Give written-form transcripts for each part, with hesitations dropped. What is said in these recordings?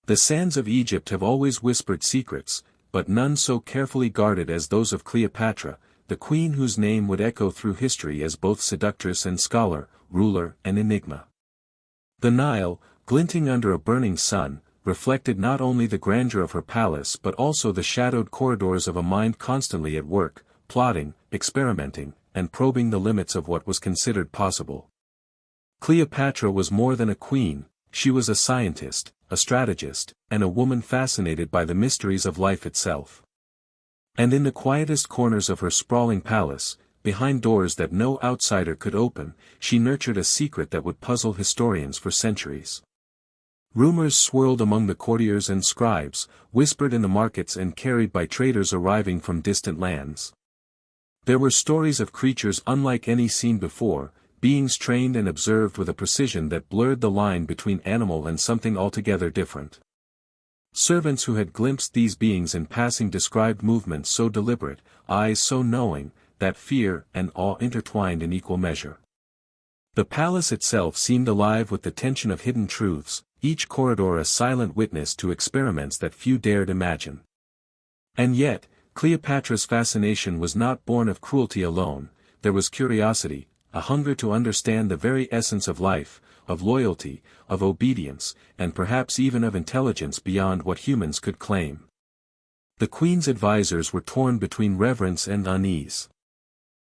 The sands of Egypt have always whispered secrets, but none so carefully guarded as those of Cleopatra, the queen whose name would echo through history as both seductress and scholar, ruler and enigma. The Nile, glinting under a burning sun, reflected not only the grandeur of her palace but also the shadowed corridors of a mind constantly at work, plotting, experimenting, and probing the limits of what was considered possible. Cleopatra was more than a queen, she was a scientist, a strategist, and a woman fascinated by the mysteries of life itself. And in the quietest corners of her sprawling palace, behind doors that no outsider could open, she nurtured a secret that would puzzle historians for centuries. Rumors swirled among the courtiers and scribes, whispered in the markets and carried by traders arriving from distant lands. There were stories of creatures unlike any seen before, beings trained and observed with a precision that blurred the line between animal and something altogether different. Servants who had glimpsed these beings in passing described movements so deliberate, eyes so knowing, that fear and awe intertwined in equal measure. The palace itself seemed alive with the tension of hidden truths, each corridor a silent witness to experiments that few dared imagine. And yet, Cleopatra's fascination was not born of cruelty alone, there was curiosity, a hunger to understand the very essence of life, of loyalty, of obedience, and perhaps even of intelligence beyond what humans could claim. The queen's advisors were torn between reverence and unease.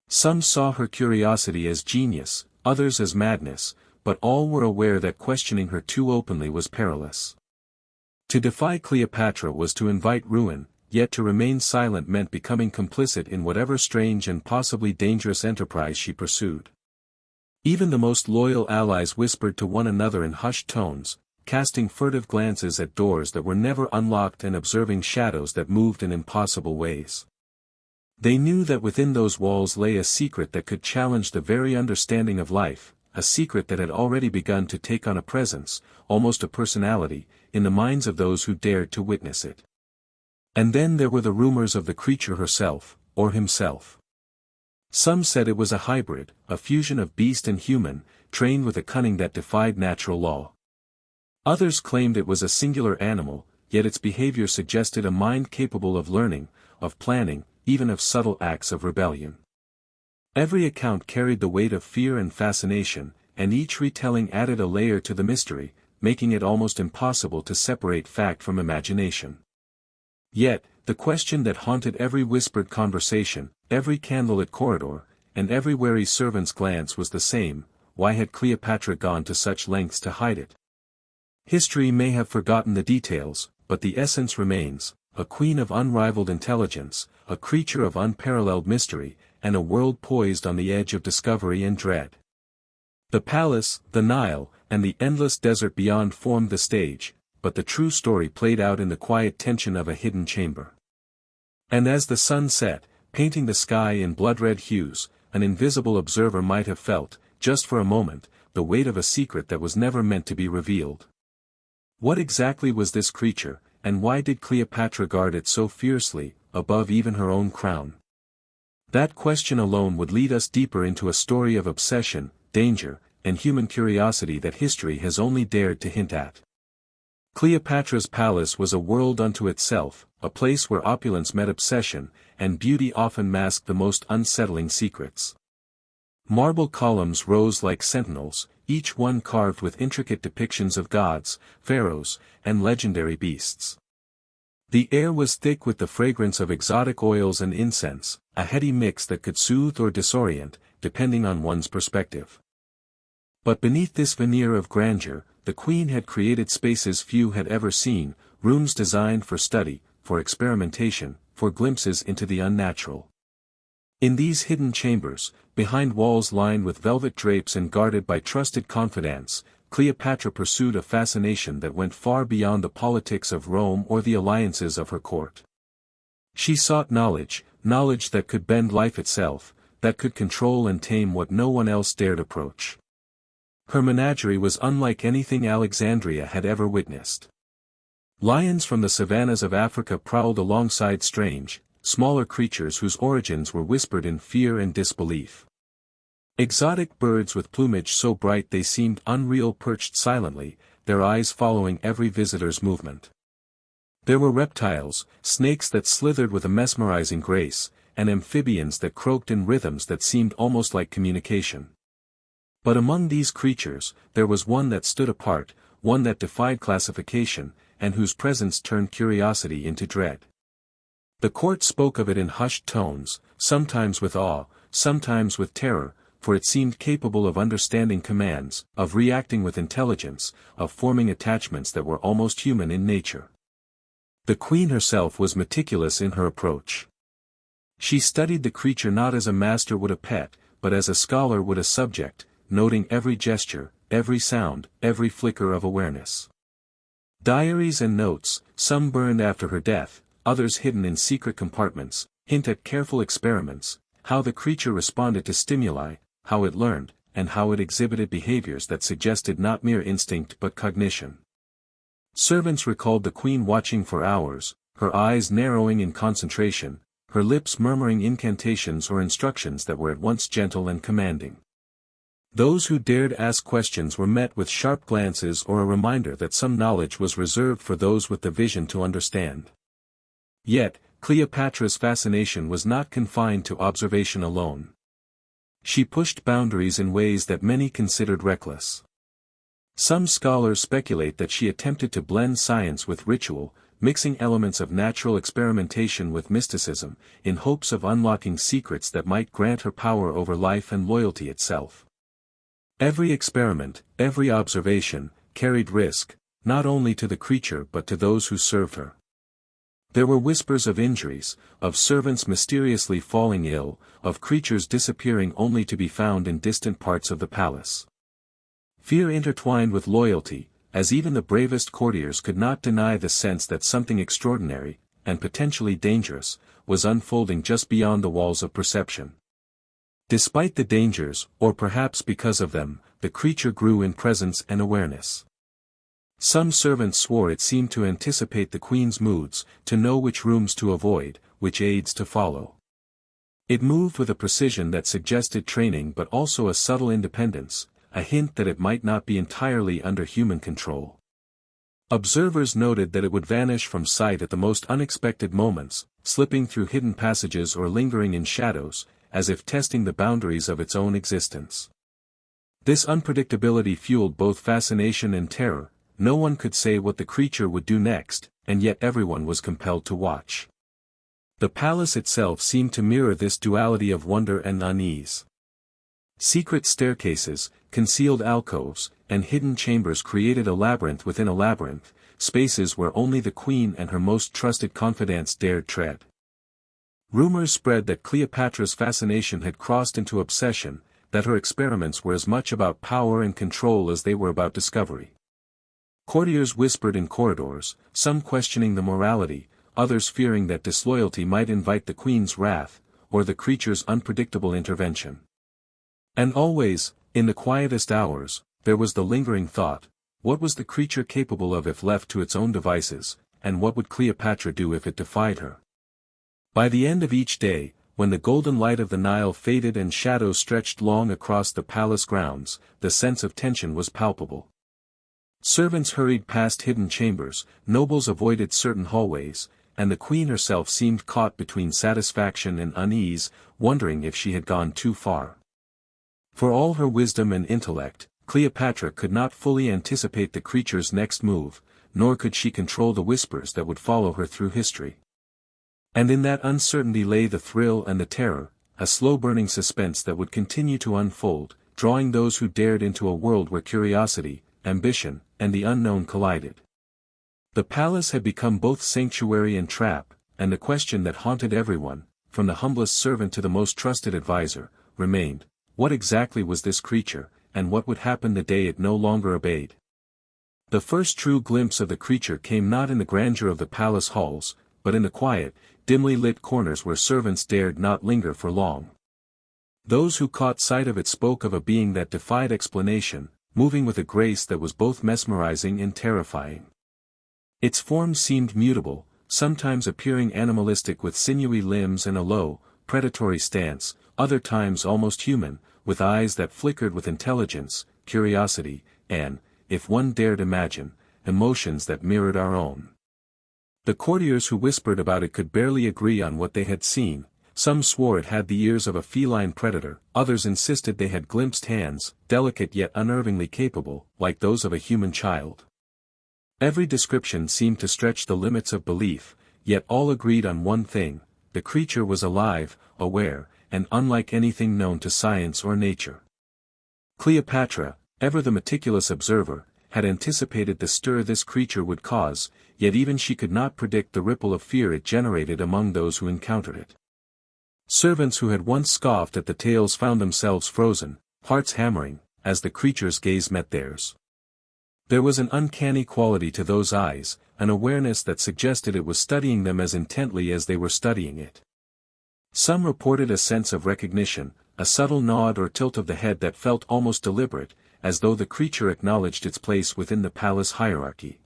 Some saw her curiosity as genius, others as madness, but all were aware that questioning her too openly was perilous. To defy Cleopatra was to invite ruin, yet to remain silent meant becoming complicit in whatever strange and possibly dangerous enterprise she pursued. Even the most loyal allies whispered to one another in hushed tones, casting furtive glances at doors that were never unlocked and observing shadows that moved in impossible ways. They knew that within those walls lay a secret that could challenge the very understanding of life, a secret that had already begun to take on a presence, almost a personality, in the minds of those who dared to witness it. And then there were the rumors of the creature herself, or himself. Some said it was a hybrid, a fusion of beast and human, trained with a cunning that defied natural law. Others claimed it was a singular animal, yet its behavior suggested a mind capable of learning, of planning, even of subtle acts of rebellion. Every account carried the weight of fear and fascination, and each retelling added a layer to the mystery, making it almost impossible to separate fact from imagination. Yet, the question that haunted every whispered conversation, every candlelit corridor, and every wary servant's glance was the same: why had Cleopatra gone to such lengths to hide it? History may have forgotten the details, but the essence remains: a queen of unrivaled intelligence, a creature of unparalleled mystery, and a world poised on the edge of discovery and dread. The palace, the Nile, and the endless desert beyond formed the stage, but the true story played out in the quiet tension of a hidden chamber. And as the sun set, painting the sky in blood-red hues, an invisible observer might have felt, just for a moment, the weight of a secret that was never meant to be revealed. What exactly was this creature, and why did Cleopatra guard it so fiercely, above even her own crown? That question alone would lead us deeper into a story of obsession, danger, and human curiosity that history has only dared to hint at. Cleopatra's palace was a world unto itself, a place where opulence met obsession, and beauty often masked the most unsettling secrets. Marble columns rose like sentinels, each one carved with intricate depictions of gods, pharaohs, and legendary beasts. The air was thick with the fragrance of exotic oils and incense, a heady mix that could soothe or disorient, depending on one's perspective. But beneath this veneer of grandeur, the queen had created spaces few had ever seen, rooms designed for study, for experimentation, for glimpses into the unnatural. In these hidden chambers, behind walls lined with velvet drapes and guarded by trusted confidants, Cleopatra pursued a fascination that went far beyond the politics of Rome or the alliances of her court. She sought knowledge, knowledge that could bend life itself, that could control and tame what no one else dared approach. Her menagerie was unlike anything Alexandria had ever witnessed. Lions from the savannas of Africa prowled alongside strange, smaller creatures whose origins were whispered in fear and disbelief. Exotic birds with plumage so bright they seemed unreal perched silently, their eyes following every visitor's movement. There were reptiles, snakes that slithered with a mesmerizing grace, and amphibians that croaked in rhythms that seemed almost like communication. But among these creatures, there was one that stood apart, one that defied classification, and whose presence turned curiosity into dread. The court spoke of it in hushed tones, sometimes with awe, sometimes with terror, for it seemed capable of understanding commands, of reacting with intelligence, of forming attachments that were almost human in nature. The queen herself was meticulous in her approach. She studied the creature not as a master would a pet, but as a scholar would a subject, noting every gesture, every sound, every flicker of awareness. Diaries and notes, some burned after her death, others hidden in secret compartments, hint at careful experiments, how the creature responded to stimuli, how it learned, and how it exhibited behaviors that suggested not mere instinct but cognition. Servants recalled the queen watching for hours, her eyes narrowing in concentration, her lips murmuring incantations or instructions that were at once gentle and commanding. Those who dared ask questions were met with sharp glances or a reminder that some knowledge was reserved for those with the vision to understand. Yet, Cleopatra's fascination was not confined to observation alone. She pushed boundaries in ways that many considered reckless. Some scholars speculate that she attempted to blend science with ritual, mixing elements of natural experimentation with mysticism, in hopes of unlocking secrets that might grant her power over life and loyalty itself. Every experiment, every observation, carried risk, not only to the creature but to those who served her. There were whispers of injuries, of servants mysteriously falling ill, of creatures disappearing only to be found in distant parts of the palace. Fear intertwined with loyalty, as even the bravest courtiers could not deny the sense that something extraordinary, and potentially dangerous, was unfolding just beyond the walls of perception. Despite the dangers, or perhaps because of them, the creature grew in presence and awareness. Some servants swore it seemed to anticipate the queen's moods, to know which rooms to avoid, which aids to follow. It moved with a precision that suggested training but also a subtle independence, a hint that it might not be entirely under human control. Observers noted that it would vanish from sight at the most unexpected moments, slipping through hidden passages or lingering in shadows, as if testing the boundaries of its own existence. This unpredictability fueled both fascination and terror. No one could say what the creature would do next, and yet everyone was compelled to watch. The palace itself seemed to mirror this duality of wonder and unease. Secret staircases, concealed alcoves, and hidden chambers created a labyrinth within a labyrinth, spaces where only the queen and her most trusted confidants dared tread. Rumors spread that Cleopatra's fascination had crossed into obsession, that her experiments were as much about power and control as they were about discovery. Courtiers whispered in corridors, some questioning the morality, others fearing that disloyalty might invite the queen's wrath, or the creature's unpredictable intervention. And always, in the quietest hours, there was the lingering thought, what was the creature capable of if left to its own devices, and what would Cleopatra do if it defied her? By the end of each day, when the golden light of the Nile faded and shadows stretched long across the palace grounds, the sense of tension was palpable. Servants hurried past hidden chambers, nobles avoided certain hallways, and the queen herself seemed caught between satisfaction and unease, wondering if she had gone too far. For all her wisdom and intellect, Cleopatra could not fully anticipate the creature's next move, nor could she control the whispers that would follow her through history. And in that uncertainty lay the thrill and the terror, a slow-burning suspense that would continue to unfold, drawing those who dared into a world where curiosity, ambition, and the unknown collided. The palace had become both sanctuary and trap, and the question that haunted everyone, from the humblest servant to the most trusted advisor, remained, what exactly was this creature, and what would happen the day it no longer obeyed? The first true glimpse of the creature came not in the grandeur of the palace halls, but in the quiet, dimly lit corners where servants dared not linger for long. Those who caught sight of it spoke of a being that defied explanation, moving with a grace that was both mesmerizing and terrifying. Its form seemed mutable, sometimes appearing animalistic with sinewy limbs and a low, predatory stance, other times almost human, with eyes that flickered with intelligence, curiosity, and, if one dared imagine, emotions that mirrored our own. The courtiers who whispered about it could barely agree on what they had seen. Some swore it had the ears of a feline predator, others insisted they had glimpsed hands, delicate yet unnervingly capable, like those of a human child. Every description seemed to stretch the limits of belief, yet all agreed on one thing: the creature was alive, aware, and unlike anything known to science or nature. Cleopatra, ever the meticulous observer, had anticipated the stir this creature would cause, yet even she could not predict the ripple of fear it generated among those who encountered it. Servants who had once scoffed at the tales found themselves frozen, hearts hammering, as the creature's gaze met theirs. There was an uncanny quality to those eyes, an awareness that suggested it was studying them as intently as they were studying it. Some reported a sense of recognition, a subtle nod or tilt of the head that felt almost deliberate, as though the creature acknowledged its place within the palace hierarchy.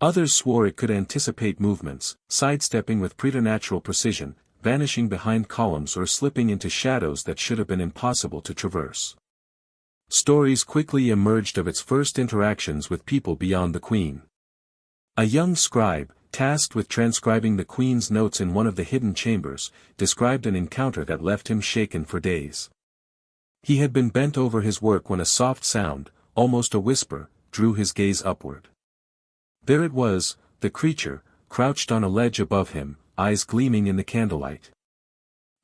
Others swore it could anticipate movements, sidestepping with preternatural precision, vanishing behind columns or slipping into shadows that should have been impossible to traverse. Stories quickly emerged of its first interactions with people beyond the queen. A young scribe, tasked with transcribing the queen's notes in one of the hidden chambers, described an encounter that left him shaken for days. He had been bent over his work when a soft sound, almost a whisper, drew his gaze upward. There it was, the creature, crouched on a ledge above him, eyes gleaming in the candlelight.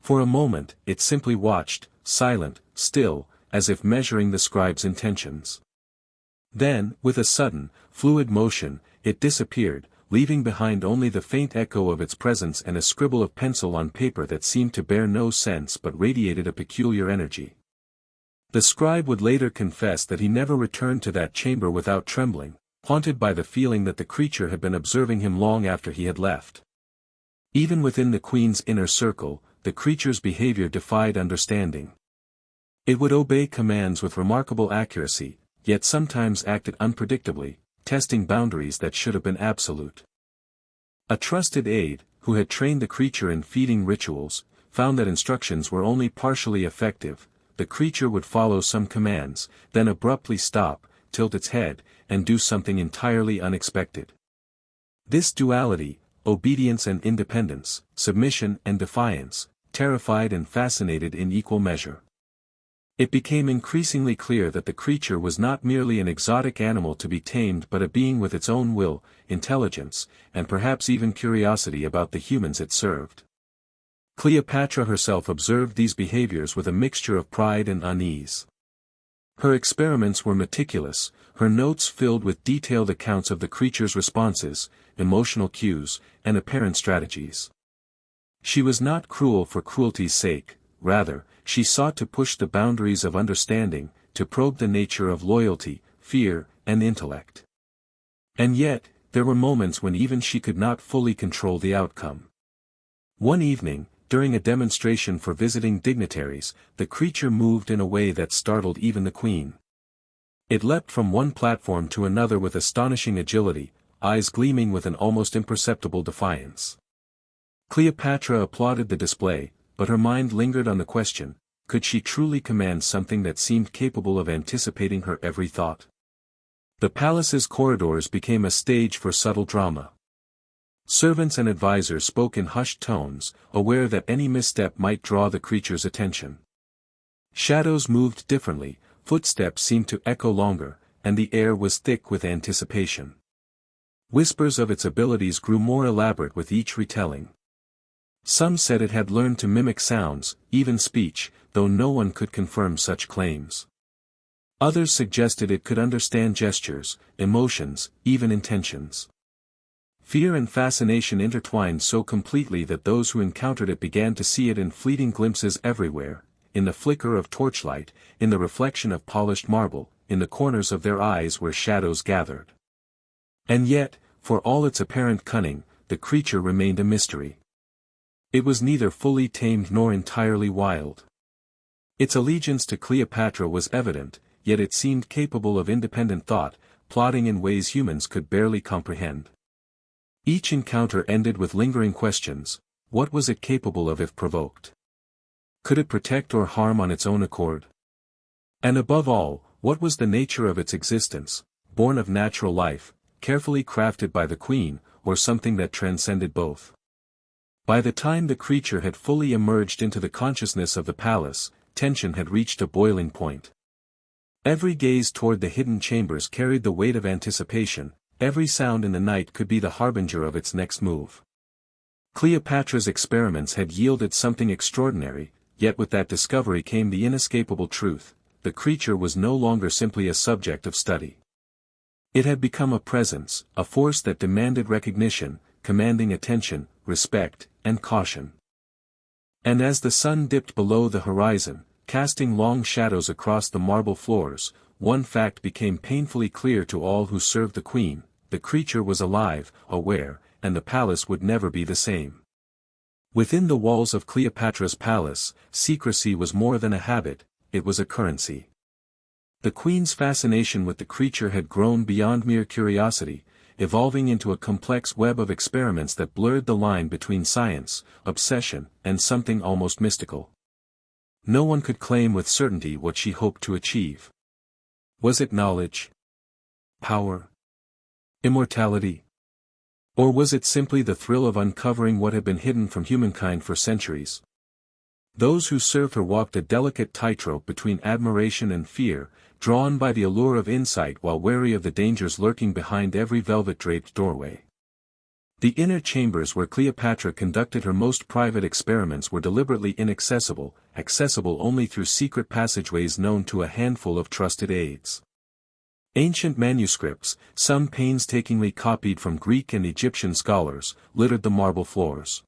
For a moment, it simply watched, silent, still, as if measuring the scribe's intentions. Then, with a sudden, fluid motion, it disappeared, leaving behind only the faint echo of its presence and a scribble of pencil on paper that seemed to bear no sense but radiated a peculiar energy. The scribe would later confess that he never returned to that chamber without trembling, haunted by the feeling that the creature had been observing him long after he had left. Even within the queen's inner circle, the creature's behavior defied understanding. It would obey commands with remarkable accuracy, yet sometimes acted unpredictably, testing boundaries that should have been absolute. A trusted aide, who had trained the creature in feeding rituals, found that instructions were only partially effective. The creature would follow some commands, then abruptly stop, tilt its head, and do something entirely unexpected. This duality, obedience and independence, submission and defiance, terrified and fascinated in equal measure. It became increasingly clear that the creature was not merely an exotic animal to be tamed but a being with its own will, intelligence, and perhaps even curiosity about the humans it served. Cleopatra herself observed these behaviors with a mixture of pride and unease. Her experiments were meticulous, her notes filled with detailed accounts of the creature's responses, emotional cues, and apparent strategies. She was not cruel for cruelty's sake, rather, she sought to push the boundaries of understanding, to probe the nature of loyalty, fear, and intellect. And yet, there were moments when even she could not fully control the outcome. One evening, during a demonstration for visiting dignitaries, the creature moved in a way that startled even the queen. It leapt from one platform to another with astonishing agility, eyes gleaming with an almost imperceptible defiance. Cleopatra applauded the display, but her mind lingered on the question: could she truly command something that seemed capable of anticipating her every thought? The palace's corridors became a stage for subtle drama. Servants and advisors spoke in hushed tones, aware that any misstep might draw the creature's attention. Shadows moved differently, footsteps seemed to echo longer, and the air was thick with anticipation. Whispers of its abilities grew more elaborate with each retelling. Some said it had learned to mimic sounds, even speech, though no one could confirm such claims. Others suggested it could understand gestures, emotions, even intentions. Fear and fascination intertwined so completely that those who encountered it began to see it in fleeting glimpses everywhere, in the flicker of torchlight, in the reflection of polished marble, in the corners of their eyes where shadows gathered. And yet, for all its apparent cunning, the creature remained a mystery. It was neither fully tamed nor entirely wild. Its allegiance to Cleopatra was evident, yet it seemed capable of independent thought, plotting in ways humans could barely comprehend. Each encounter ended with lingering questions: what was it capable of if provoked? Could it protect or harm on its own accord? And above all, what was the nature of its existence, born of natural life, carefully crafted by the queen, or something that transcended both. By the time the creature had fully emerged into the consciousness of the palace, tension had reached a boiling point. Every gaze toward the hidden chambers carried the weight of anticipation, every sound in the night could be the harbinger of its next move. Cleopatra's experiments had yielded something extraordinary, yet with that discovery came the inescapable truth: the creature was no longer simply a subject of study. It had become a presence, a force that demanded recognition, commanding attention, respect, and caution. And as the sun dipped below the horizon, casting long shadows across the marble floors, one fact became painfully clear to all who served the queen: the creature was alive, aware, and the palace would never be the same. Within the walls of Cleopatra's palace, secrecy was more than a habit, it was a currency. The queen's fascination with the creature had grown beyond mere curiosity, evolving into a complex web of experiments that blurred the line between science, obsession, and something almost mystical. No one could claim with certainty what she hoped to achieve. Was it knowledge? Power? Immortality? Or was it simply the thrill of uncovering what had been hidden from humankind for centuries? Those who served her walked a delicate tightrope between admiration and fear, drawn by the allure of insight while wary of the dangers lurking behind every velvet-draped doorway. The inner chambers where Cleopatra conducted her most private experiments were deliberately inaccessible, accessible only through secret passageways known to a handful of trusted aides. Ancient manuscripts, some painstakingly copied from Greek and Egyptian scholars, littered the marble floors.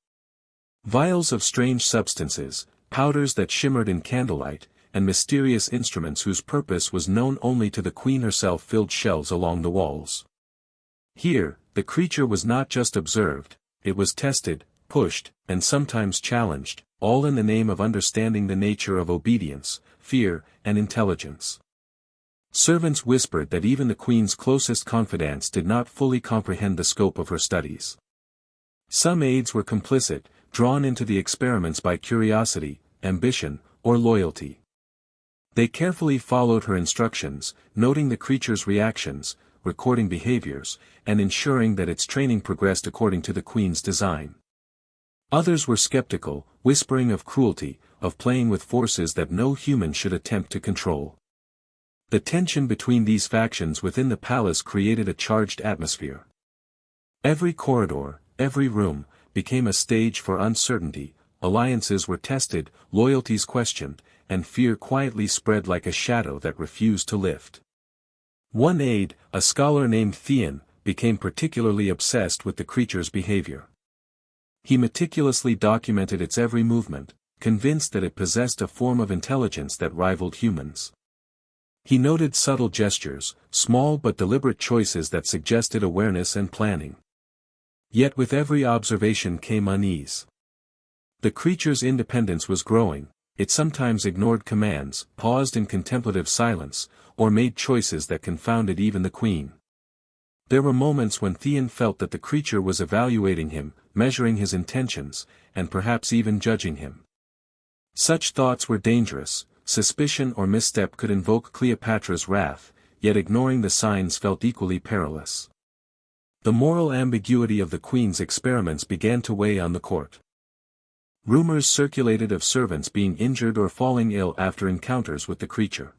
Vials of strange substances, powders that shimmered in candlelight, and mysterious instruments whose purpose was known only to the queen herself filled shelves along the walls. Here, the creature was not just observed, it was tested, pushed, and sometimes challenged, all in the name of understanding the nature of obedience, fear, and intelligence. Servants whispered that even the queen's closest confidants did not fully comprehend the scope of her studies. Some aides were complicit, drawn into the experiments by curiosity, ambition, or loyalty. They carefully followed her instructions, noting the creature's reactions, recording behaviors, and ensuring that its training progressed according to the queen's design. Others were skeptical, whispering of cruelty, of playing with forces that no human should attempt to control. The tension between these factions within the palace created a charged atmosphere. Every corridor, every room, became a stage for uncertainty, alliances were tested, loyalties questioned, and fear quietly spread like a shadow that refused to lift. One aide, a scholar named Theon, became particularly obsessed with the creature's behavior. He meticulously documented its every movement, convinced that it possessed a form of intelligence that rivaled humans. He noted subtle gestures, small but deliberate choices that suggested awareness and planning. Yet with every observation came unease. The creature's independence was growing, it sometimes ignored commands, paused in contemplative silence, or made choices that confounded even the queen. There were moments when Theon felt that the creature was evaluating him, measuring his intentions, and perhaps even judging him. Such thoughts were dangerous. Suspicion or misstep could invoke Cleopatra's wrath, yet ignoring the signs felt equally perilous. The moral ambiguity of the queen's experiments began to weigh on the court. Rumors circulated of servants being injured or falling ill after encounters with the creature.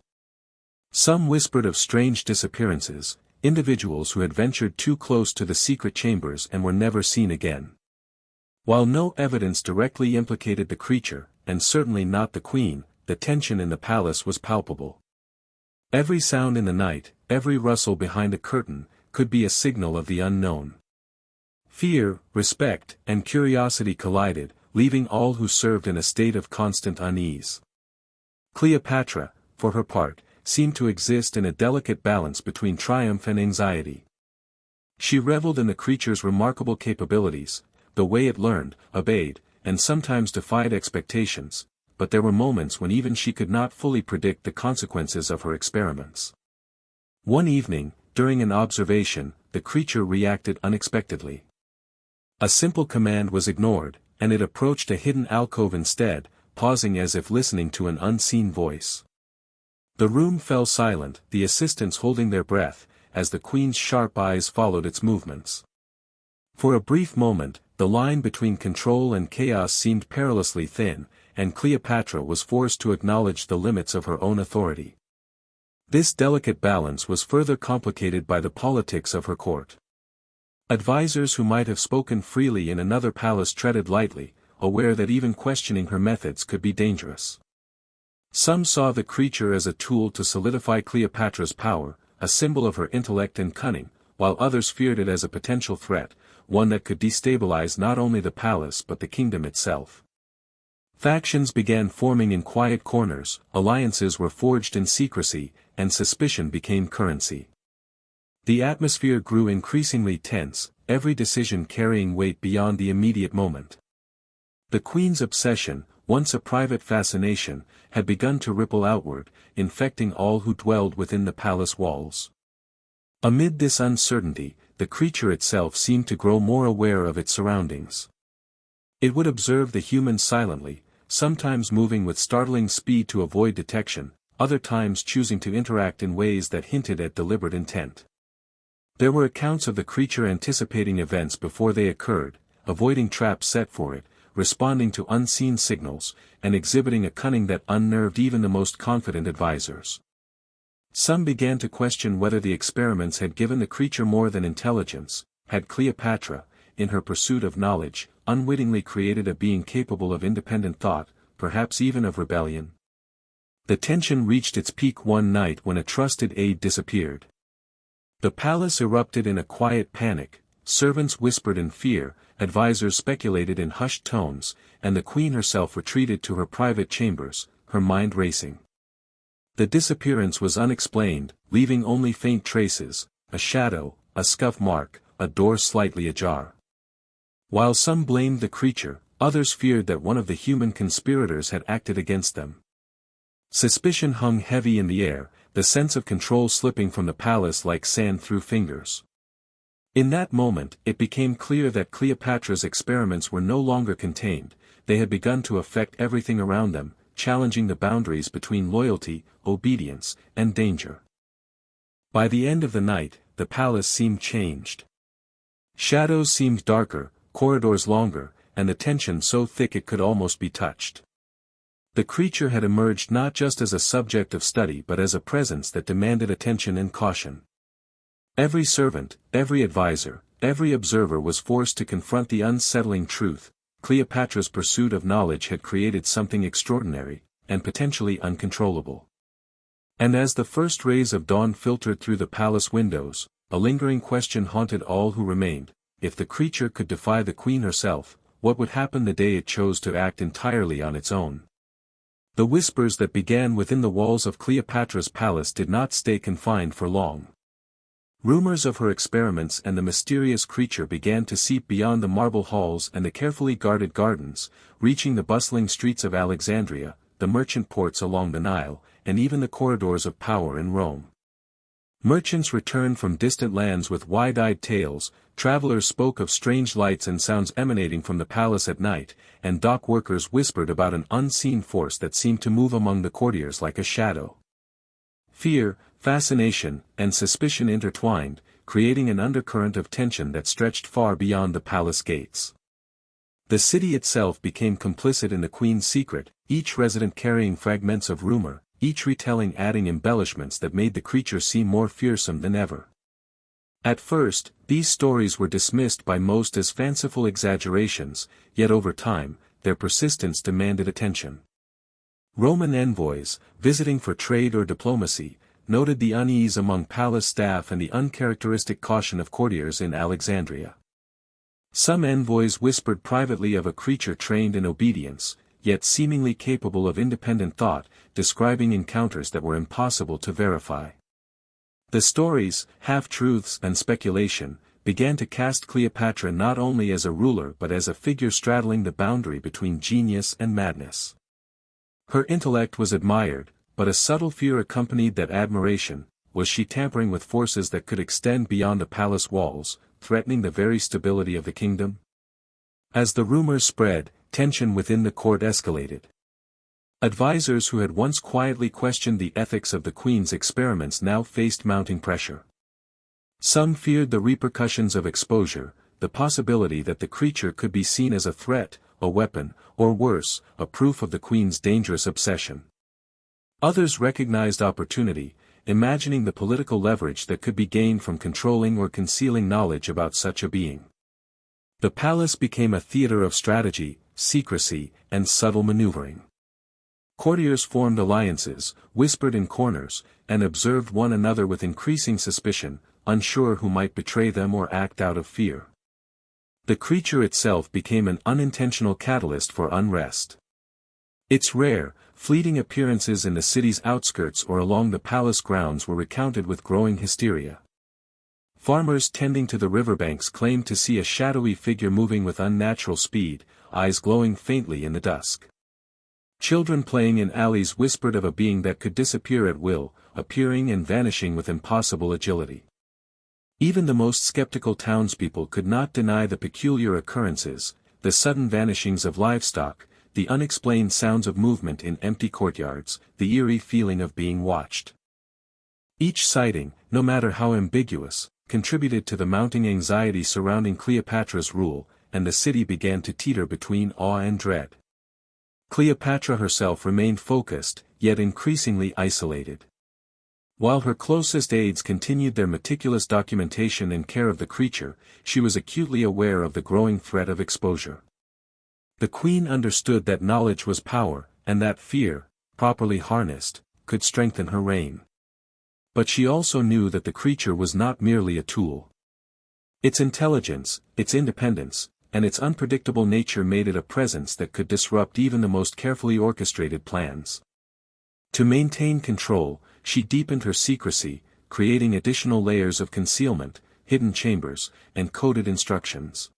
Some whispered of strange disappearances, individuals who had ventured too close to the secret chambers and were never seen again. While no evidence directly implicated the creature, and certainly not the queen, the tension in the palace was palpable. Every sound in the night, every rustle behind a curtain, could be a signal of the unknown. Fear, respect, and curiosity collided, leaving all who served in a state of constant unease. Cleopatra, for her part, seemed to exist in a delicate balance between triumph and anxiety. She reveled in the creature's remarkable capabilities, the way it learned, obeyed, and sometimes defied expectations, but there were moments when even she could not fully predict the consequences of her experiments. One evening, during an observation, the creature reacted unexpectedly. A simple command was ignored, and it approached a hidden alcove instead, pausing as if listening to an unseen voice. The room fell silent, the assistants holding their breath, as the queen's sharp eyes followed its movements. For a brief moment, the line between control and chaos seemed perilously thin, and Cleopatra was forced to acknowledge the limits of her own authority. This delicate balance was further complicated by the politics of her court. Advisors who might have spoken freely in another palace treaded lightly, aware that even questioning her methods could be dangerous. Some saw the creature as a tool to solidify Cleopatra's power, a symbol of her intellect and cunning, while others feared it as a potential threat, one that could destabilize not only the palace but the kingdom itself. Factions began forming in quiet corners, alliances were forged in secrecy, and suspicion became currency. The atmosphere grew increasingly tense, every decision carrying weight beyond the immediate moment. The queen's obsession, once a private fascination, had begun to ripple outward, infecting all who dwelled within the palace walls. Amid this uncertainty, the creature itself seemed to grow more aware of its surroundings. It would observe the humans silently, sometimes moving with startling speed to avoid detection, other times choosing to interact in ways that hinted at deliberate intent. There were accounts of the creature anticipating events before they occurred, avoiding traps set for it, responding to unseen signals, and exhibiting a cunning that unnerved even the most confident advisors. Some began to question whether the experiments had given the creature more than intelligence. Had Cleopatra, in her pursuit of knowledge, unwittingly created a being capable of independent thought, perhaps even of rebellion? The tension reached its peak one night when a trusted aide disappeared. The palace erupted in a quiet panic, servants whispered in fear, advisors speculated in hushed tones, and the queen herself retreated to her private chambers, her mind racing. The disappearance was unexplained, leaving only faint traces, a shadow, a scuff mark, a door slightly ajar. While some blamed the creature, others feared that one of the human conspirators had acted against them. Suspicion hung heavy in the air, the sense of control slipping from the palace like sand through fingers. In that moment, it became clear that Cleopatra's experiments were no longer contained, they had begun to affect everything around them, challenging the boundaries between loyalty, obedience, and danger. By the end of the night, the palace seemed changed. Shadows seemed darker, corridors longer, and the tension so thick it could almost be touched. The creature had emerged not just as a subject of study but as a presence that demanded attention and caution. Every servant, every advisor, every observer was forced to confront the unsettling truth: Cleopatra's pursuit of knowledge had created something extraordinary, and potentially uncontrollable. And as the first rays of dawn filtered through the palace windows, a lingering question haunted all who remained: if the creature could defy the queen herself, what would happen the day it chose to act entirely on its own? The whispers that began within the walls of Cleopatra's palace did not stay confined for long. Rumors of her experiments and the mysterious creature began to seep beyond the marble halls and the carefully guarded gardens, reaching the bustling streets of Alexandria, the merchant ports along the Nile, and even the corridors of power in Rome. Merchants returned from distant lands with wide-eyed tales, travelers spoke of strange lights and sounds emanating from the palace at night, and dock workers whispered about an unseen force that seemed to move among the courtiers like a shadow. Fear, fascination, and suspicion intertwined, creating an undercurrent of tension that stretched far beyond the palace gates. The city itself became complicit in the queen's secret, each resident carrying fragments of rumor, each retelling adding embellishments that made the creature seem more fearsome than ever. At first, these stories were dismissed by most as fanciful exaggerations, yet over time, their persistence demanded attention. Roman envoys, visiting for trade or diplomacy, noted the unease among palace staff and the uncharacteristic caution of courtiers in Alexandria. Some envoys whispered privately of a creature trained in obedience, yet seemingly capable of independent thought, describing encounters that were impossible to verify. The stories, half-truths and speculation, began to cast Cleopatra not only as a ruler but as a figure straddling the boundary between genius and madness. Her intellect was admired, but a subtle fear accompanied that admiration: was she tampering with forces that could extend beyond the palace walls, threatening the very stability of the kingdom? As the rumors spread, tension within the court escalated. Advisors who had once quietly questioned the ethics of the queen's experiments now faced mounting pressure. Some feared the repercussions of exposure, the possibility that the creature could be seen as a threat, a weapon, or worse, a proof of the queen's dangerous obsession. Others recognized opportunity, imagining the political leverage that could be gained from controlling or concealing knowledge about such a being. The palace became a theater of strategy, secrecy, and subtle maneuvering. Courtiers formed alliances, whispered in corners, and observed one another with increasing suspicion, unsure who might betray them or act out of fear. The creature itself became an unintentional catalyst for unrest. Its rare, fleeting appearances in the city's outskirts or along the palace grounds were recounted with growing hysteria. Farmers tending to the riverbanks claimed to see a shadowy figure moving with unnatural speed, eyes glowing faintly in the dusk. Children playing in alleys whispered of a being that could disappear at will, appearing and vanishing with impossible agility. Even the most skeptical townspeople could not deny the peculiar occurrences, the sudden vanishings of livestock, the unexplained sounds of movement in empty courtyards, the eerie feeling of being watched. Each sighting, no matter how ambiguous, contributed to the mounting anxiety surrounding Cleopatra's rule, and the city began to teeter between awe and dread. Cleopatra herself remained focused, yet increasingly isolated. While her closest aides continued their meticulous documentation and care of the creature, she was acutely aware of the growing threat of exposure. The queen understood that knowledge was power, and that fear, properly harnessed, could strengthen her reign. But she also knew that the creature was not merely a tool. Its intelligence, its independence, and its unpredictable nature made it a presence that could disrupt even the most carefully orchestrated plans. To maintain control, she deepened her secrecy, creating additional layers of concealment, hidden chambers, and coded instructions.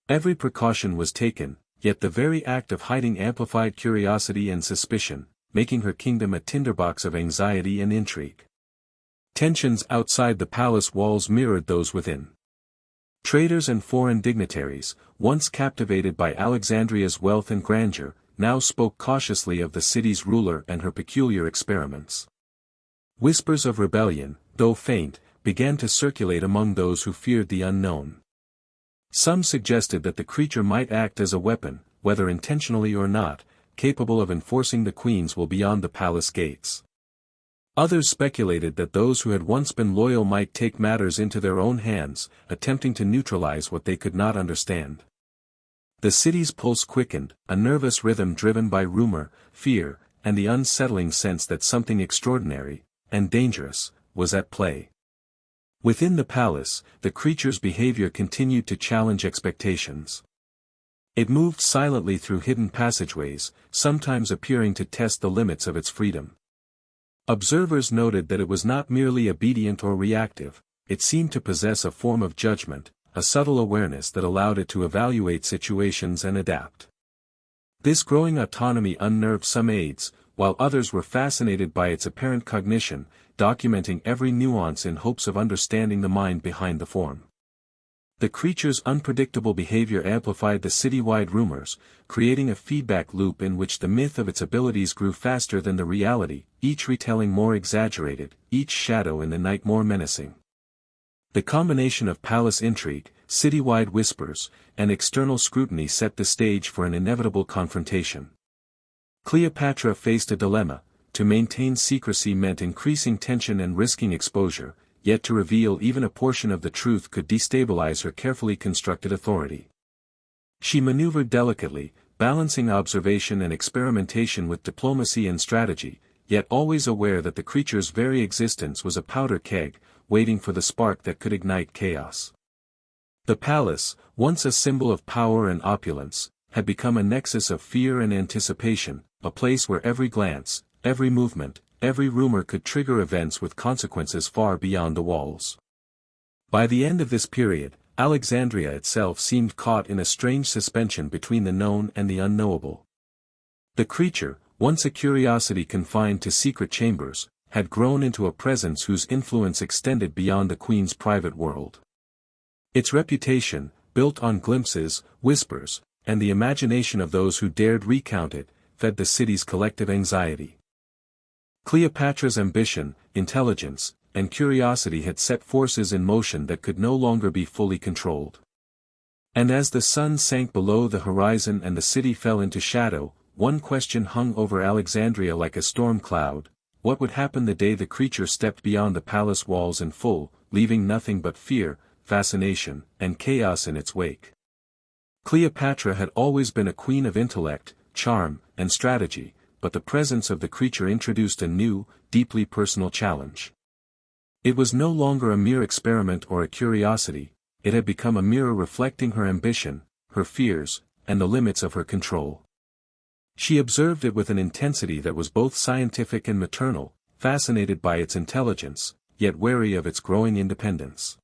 Every precaution was taken, yet the very act of hiding amplified curiosity and suspicion, making her kingdom a tinderbox of anxiety and intrigue. Tensions outside the palace walls mirrored those within. Traders and foreign dignitaries, once captivated by Alexandria's wealth and grandeur, now spoke cautiously of the city's ruler and her peculiar experiments. Whispers of rebellion, though faint, began to circulate among those who feared the unknown. Some suggested that the creature might act as a weapon, whether intentionally or not, capable of enforcing the queen's will beyond the palace gates. Others speculated that those who had once been loyal might take matters into their own hands, attempting to neutralize what they could not understand. The city's pulse quickened, a nervous rhythm driven by rumor, fear, and the unsettling sense that something extraordinary, and dangerous, was at play. Within the palace, the creature's behavior continued to challenge expectations. It moved silently through hidden passageways, sometimes appearing to test the limits of its freedom. Observers noted that it was not merely obedient or reactive, it seemed to possess a form of judgment, a subtle awareness that allowed it to evaluate situations and adapt. This growing autonomy unnerved some aides, while others were fascinated by its apparent cognition, documenting every nuance in hopes of understanding the mind behind the form. The creature's unpredictable behavior amplified the citywide rumors, creating a feedback loop in which the myth of its abilities grew faster than the reality, each retelling more exaggerated, each shadow in the night more menacing. The combination of palace intrigue, citywide whispers, and external scrutiny set the stage for an inevitable confrontation. Cleopatra faced a dilemma: to maintain secrecy meant increasing tension and risking exposure, yet to reveal even a portion of the truth could destabilize her carefully constructed authority. She maneuvered delicately, balancing observation and experimentation with diplomacy and strategy, yet always aware that the creature's very existence was a powder keg, waiting for the spark that could ignite chaos. The palace, once a symbol of power and opulence, had become a nexus of fear and anticipation, a place where every glance, every movement, every rumor could trigger events with consequences far beyond the walls. By the end of this period, Alexandria itself seemed caught in a strange suspension between the known and the unknowable. The creature, once a curiosity confined to secret chambers, had grown into a presence whose influence extended beyond the queen's private world. Its reputation, built on glimpses, whispers, and the imagination of those who dared recount it, fed the city's collective anxiety. Cleopatra's ambition, intelligence, and curiosity had set forces in motion that could no longer be fully controlled. And as the sun sank below the horizon and the city fell into shadow, one question hung over Alexandria like a storm cloud: what would happen the day the creature stepped beyond the palace walls in full, leaving nothing but fear, fascination, and chaos in its wake? Cleopatra had always been a queen of intellect, charm, and strategy, but the presence of the creature introduced a new, deeply personal challenge. It was no longer a mere experiment or a curiosity, it had become a mirror reflecting her ambition, her fears, and the limits of her control. She observed it with an intensity that was both scientific and maternal, fascinated by its intelligence, yet wary of its growing independence.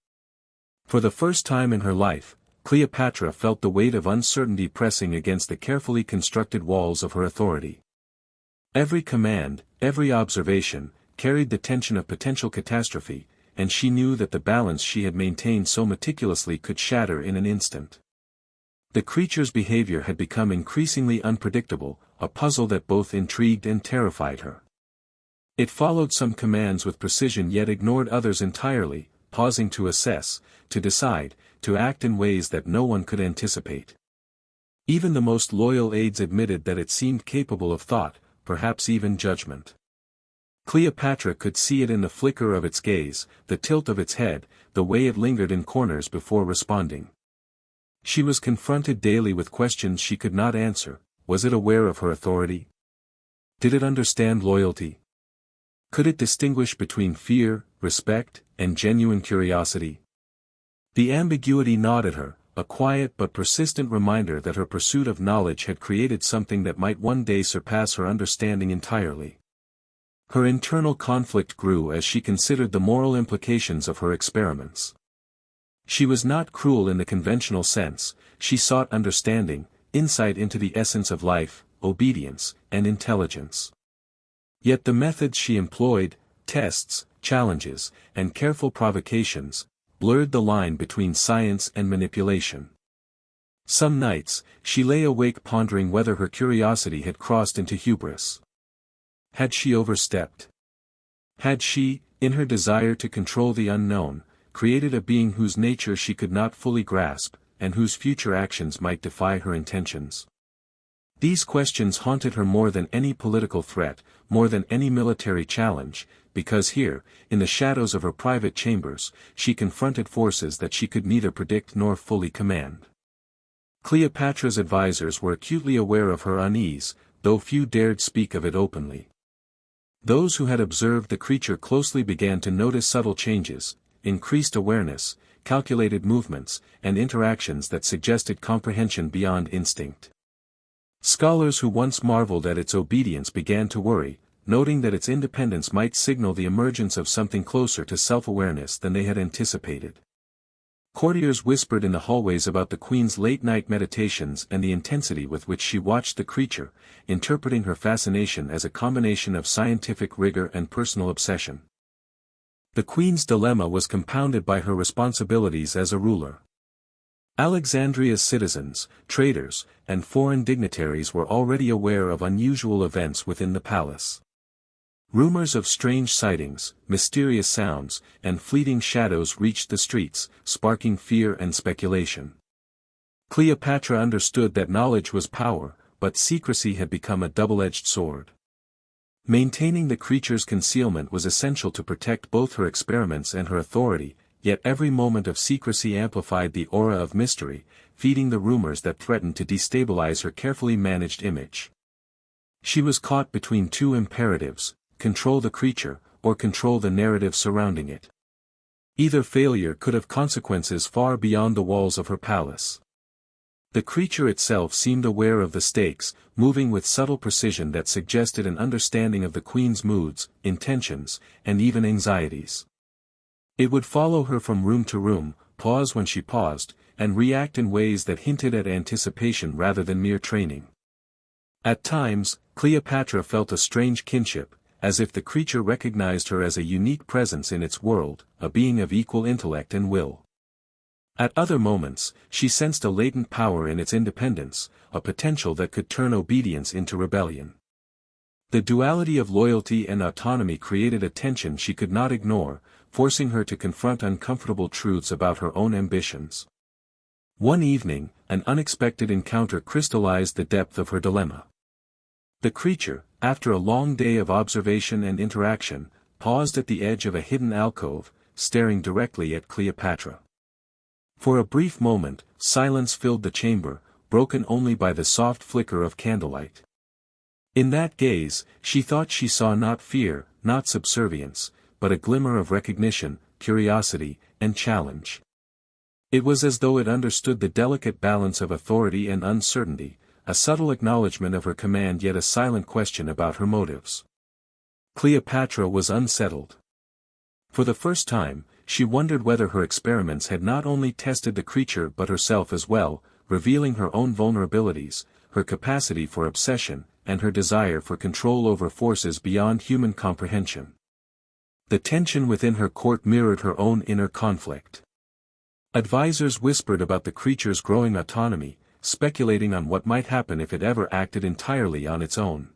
For the first time in her life, Cleopatra felt the weight of uncertainty pressing against the carefully constructed walls of her authority. Every command, every observation, carried the tension of potential catastrophe, and she knew that the balance she had maintained so meticulously could shatter in an instant. The creature's behavior had become increasingly unpredictable, a puzzle that both intrigued and terrified her. It followed some commands with precision yet ignored others entirely, pausing to assess, to decide, to act in ways that no one could anticipate. Even the most loyal aides admitted that it seemed capable of thought, perhaps even judgment. Cleopatra could see it in the flicker of its gaze, the tilt of its head, the way it lingered in corners before responding. She was confronted daily with questions she could not answer. Was it aware of her authority? Did it understand loyalty? Could it distinguish between fear, respect, and genuine curiosity? The ambiguity gnawed at her, a quiet but persistent reminder that her pursuit of knowledge had created something that might one day surpass her understanding entirely. Her internal conflict grew as she considered the moral implications of her experiments. She was not cruel in the conventional sense, she sought understanding, insight into the essence of life, obedience, and intelligence. Yet the methods she employed, tests, challenges, and careful provocations, blurred the line between science and manipulation. Some nights, she lay awake pondering whether her curiosity had crossed into hubris. Had she overstepped? Had she, in her desire to control the unknown, created a being whose nature she could not fully grasp, and whose future actions might defy her intentions? These questions haunted her more than any political threat, more than any military challenge, because here, in the shadows of her private chambers, she confronted forces that she could neither predict nor fully command. Cleopatra's advisors were acutely aware of her unease, though few dared speak of it openly. Those who had observed the creature closely began to notice subtle changes, increased awareness, calculated movements, and interactions that suggested comprehension beyond instinct. Scholars who once marveled at its obedience began to worry, noting that its independence might signal the emergence of something closer to self-awareness than they had anticipated. Courtiers whispered in the hallways about the queen's late-night meditations and the intensity with which she watched the creature, interpreting her fascination as a combination of scientific rigor and personal obsession. The queen's dilemma was compounded by her responsibilities as a ruler. Alexandria's citizens, traders, and foreign dignitaries were already aware of unusual events within the palace. Rumors of strange sightings, mysterious sounds, and fleeting shadows reached the streets, sparking fear and speculation. Cleopatra understood that knowledge was power, but secrecy had become a double-edged sword. Maintaining the creature's concealment was essential to protect both her experiments and her authority, yet every moment of secrecy amplified the aura of mystery, feeding the rumors that threatened to destabilize her carefully managed image. She was caught between two imperatives: control the creature, or control the narrative surrounding it. Either failure could have consequences far beyond the walls of her palace. The creature itself seemed aware of the stakes, moving with subtle precision that suggested an understanding of the queen's moods, intentions, and even anxieties. It would follow her from room to room, pause when she paused, and react in ways that hinted at anticipation rather than mere training. At times, Cleopatra felt a strange kinship, as if the creature recognized her as a unique presence in its world, a being of equal intellect and will. At other moments, she sensed a latent power in its independence, a potential that could turn obedience into rebellion. The duality of loyalty and autonomy created a tension she could not ignore, forcing her to confront uncomfortable truths about her own ambitions. One evening, an unexpected encounter crystallized the depth of her dilemma. The creature, after a long day of observation and interaction, paused at the edge of a hidden alcove, staring directly at Cleopatra. For a brief moment, silence filled the chamber, broken only by the soft flicker of candlelight. In that gaze, she thought she saw not fear, not subservience, but a glimmer of recognition, curiosity, and challenge. It was as though it understood the delicate balance of authority and uncertainty, a subtle acknowledgement of her command yet a silent question about her motives. Cleopatra was unsettled. For the first time, she wondered whether her experiments had not only tested the creature but herself as well, revealing her own vulnerabilities, her capacity for obsession, and her desire for control over forces beyond human comprehension. The tension within her court mirrored her own inner conflict. Advisors whispered about the creature's growing autonomy, speculating on what might happen if it ever acted entirely on its own.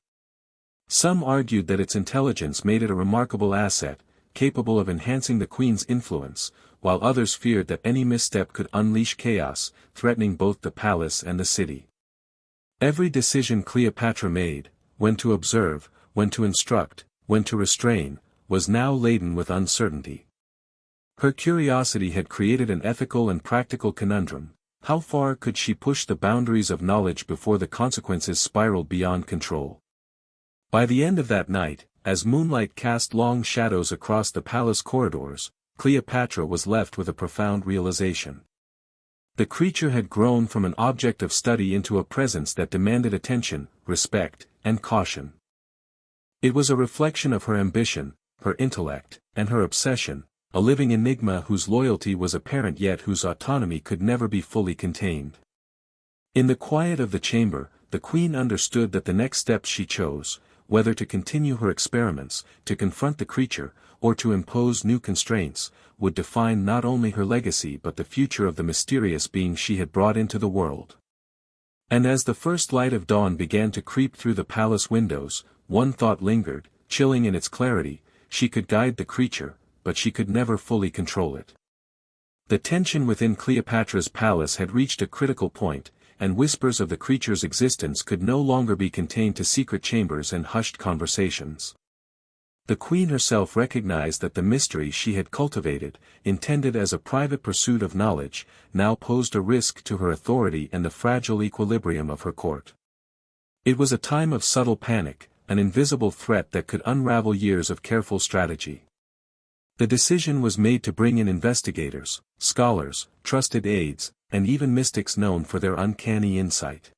Some argued that its intelligence made it a remarkable asset, capable of enhancing the queen's influence, while others feared that any misstep could unleash chaos, threatening both the palace and the city. Every decision Cleopatra made, when to observe, when to instruct, when to restrain, was now laden with uncertainty. Her curiosity had created an ethical and practical conundrum. How far could she push the boundaries of knowledge before the consequences spiraled beyond control? By the end of that night, as moonlight cast long shadows across the palace corridors, Cleopatra was left with a profound realization. The creature had grown from an object of study into a presence that demanded attention, respect, and caution. It was a reflection of her ambition, her intellect, and her obsession, a living enigma whose loyalty was apparent yet whose autonomy could never be fully contained. In the quiet of the chamber, the queen understood that the next steps she chose, whether to continue her experiments, to confront the creature, or to impose new constraints, would define not only her legacy but the future of the mysterious being she had brought into the world. And as the first light of dawn began to creep through the palace windows, one thought lingered, chilling in its clarity: she could guide the creature, but she could never fully control it. The tension within Cleopatra's palace had reached a critical point, and whispers of the creature's existence could no longer be contained to secret chambers and hushed conversations. The queen herself recognized that the mystery she had cultivated, intended as a private pursuit of knowledge, now posed a risk to her authority and the fragile equilibrium of her court. It was a time of subtle panic, an invisible threat that could unravel years of careful strategy. The decision was made to bring in investigators, scholars, trusted aides, and even mystics known for their uncanny insight.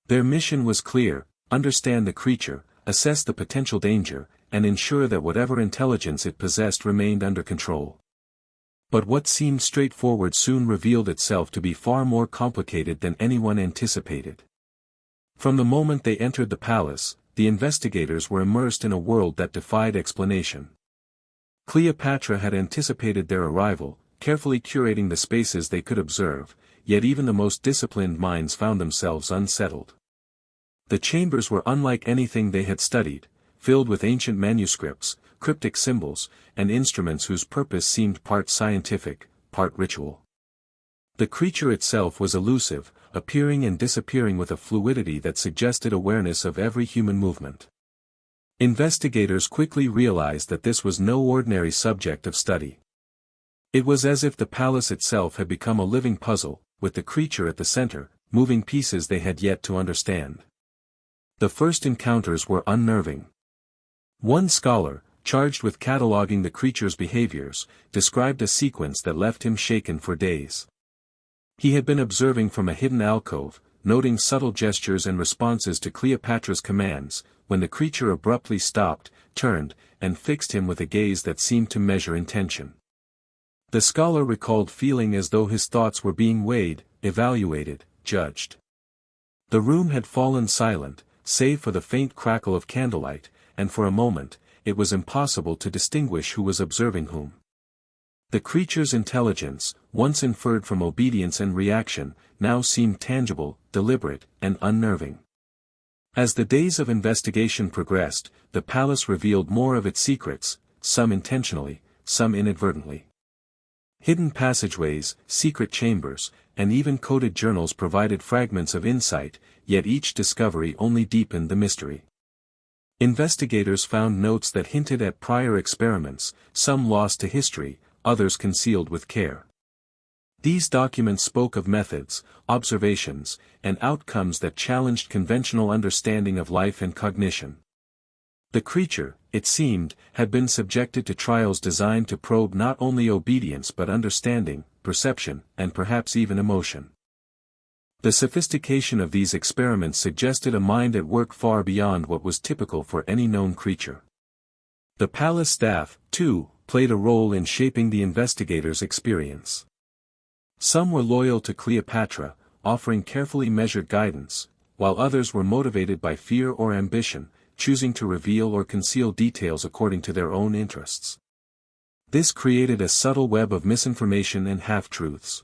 Their mission was clear: understand the creature, assess the potential danger, and ensure that whatever intelligence it possessed remained under control. But what seemed straightforward soon revealed itself to be far more complicated than anyone anticipated. From the moment they entered the palace, the investigators were immersed in a world that defied explanation. Cleopatra had anticipated their arrival, carefully curating the spaces they could observe, yet even the most disciplined minds found themselves unsettled. The chambers were unlike anything they had studied, filled with ancient manuscripts, cryptic symbols, and instruments whose purpose seemed part scientific, part ritual. The creature itself was elusive, appearing and disappearing with a fluidity that suggested awareness of every human movement. Investigators quickly realized that this was no ordinary subject of study. It was as if the palace itself had become a living puzzle, with the creature at the center, moving pieces they had yet to understand. The first encounters were unnerving. One scholar, charged with cataloging the creature's behaviors, described a sequence that left him shaken for days. He had been observing from a hidden alcove, noting subtle gestures and responses to Cleopatra's commands, when the creature abruptly stopped, turned, and fixed him with a gaze that seemed to measure intention. The scholar recalled feeling as though his thoughts were being weighed, evaluated, judged. The room had fallen silent, save for the faint crackle of candlelight, and for a moment, it was impossible to distinguish who was observing whom. The creature's intelligence, once inferred from obedience and reaction, now seemed tangible, deliberate, and unnerving. As the days of investigation progressed, the palace revealed more of its secrets, some intentionally, some inadvertently. Hidden passageways, secret chambers, and even coded journals provided fragments of insight, yet each discovery only deepened the mystery. Investigators found notes that hinted at prior experiments, some lost to history, others concealed with care. These documents spoke of methods, observations, and outcomes that challenged conventional understanding of life and cognition. The creature, it seemed, had been subjected to trials designed to probe not only obedience but understanding, perception, and perhaps even emotion. The sophistication of these experiments suggested a mind at work far beyond what was typical for any known creature. The palace staff, too, played a role in shaping the investigators' experience. Some were loyal to Cleopatra, offering carefully measured guidance, while others were motivated by fear or ambition, choosing to reveal or conceal details according to their own interests. This created a subtle web of misinformation and half-truths.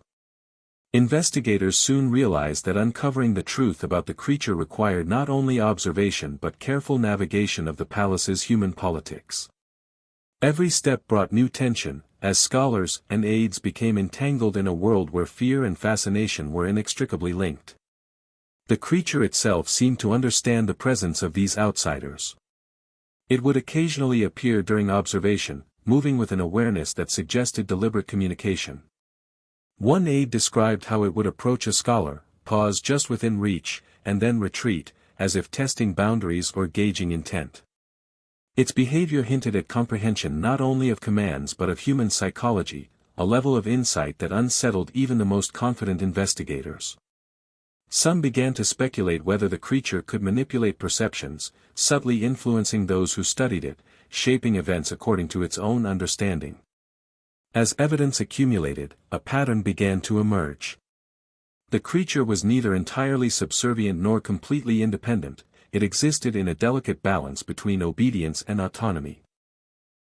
Investigators soon realized that uncovering the truth about the creature required not only observation but careful navigation of the palace's human politics. Every step brought new tension, as scholars and aides became entangled in a world where fear and fascination were inextricably linked. The creature itself seemed to understand the presence of these outsiders. It would occasionally appear during observation, moving with an awareness that suggested deliberate communication. One aide described how it would approach a scholar, pause just within reach, and then retreat, as if testing boundaries or gauging intent. Its behavior hinted at comprehension not only of commands but of human psychology, a level of insight that unsettled even the most confident investigators. Some began to speculate whether the creature could manipulate perceptions, subtly influencing those who studied it, shaping events according to its own understanding. As evidence accumulated, a pattern began to emerge. The creature was neither entirely subservient nor completely independent, it existed in a delicate balance between obedience and autonomy.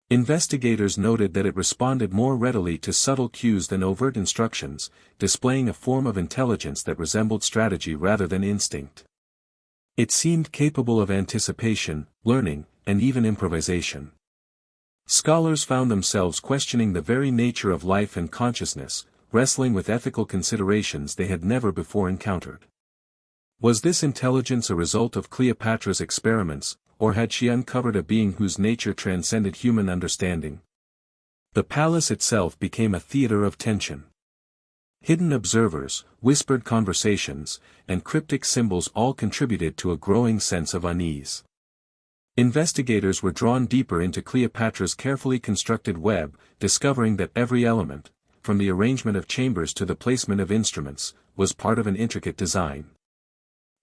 Investigators noted that it responded more readily to subtle cues than overt instructions, displaying a form of intelligence that resembled strategy rather than instinct. It seemed capable of anticipation, learning, and even improvisation. Scholars found themselves questioning the very nature of life and consciousness, wrestling with ethical considerations they had never before encountered. Was this intelligence a result of Cleopatra's experiments, or had she uncovered a being whose nature transcended human understanding? The palace itself became a theater of tension. Hidden observers, whispered conversations, and cryptic symbols all contributed to a growing sense of unease. Investigators were drawn deeper into Cleopatra's carefully constructed web, discovering that every element, from the arrangement of chambers to the placement of instruments, was part of an intricate design.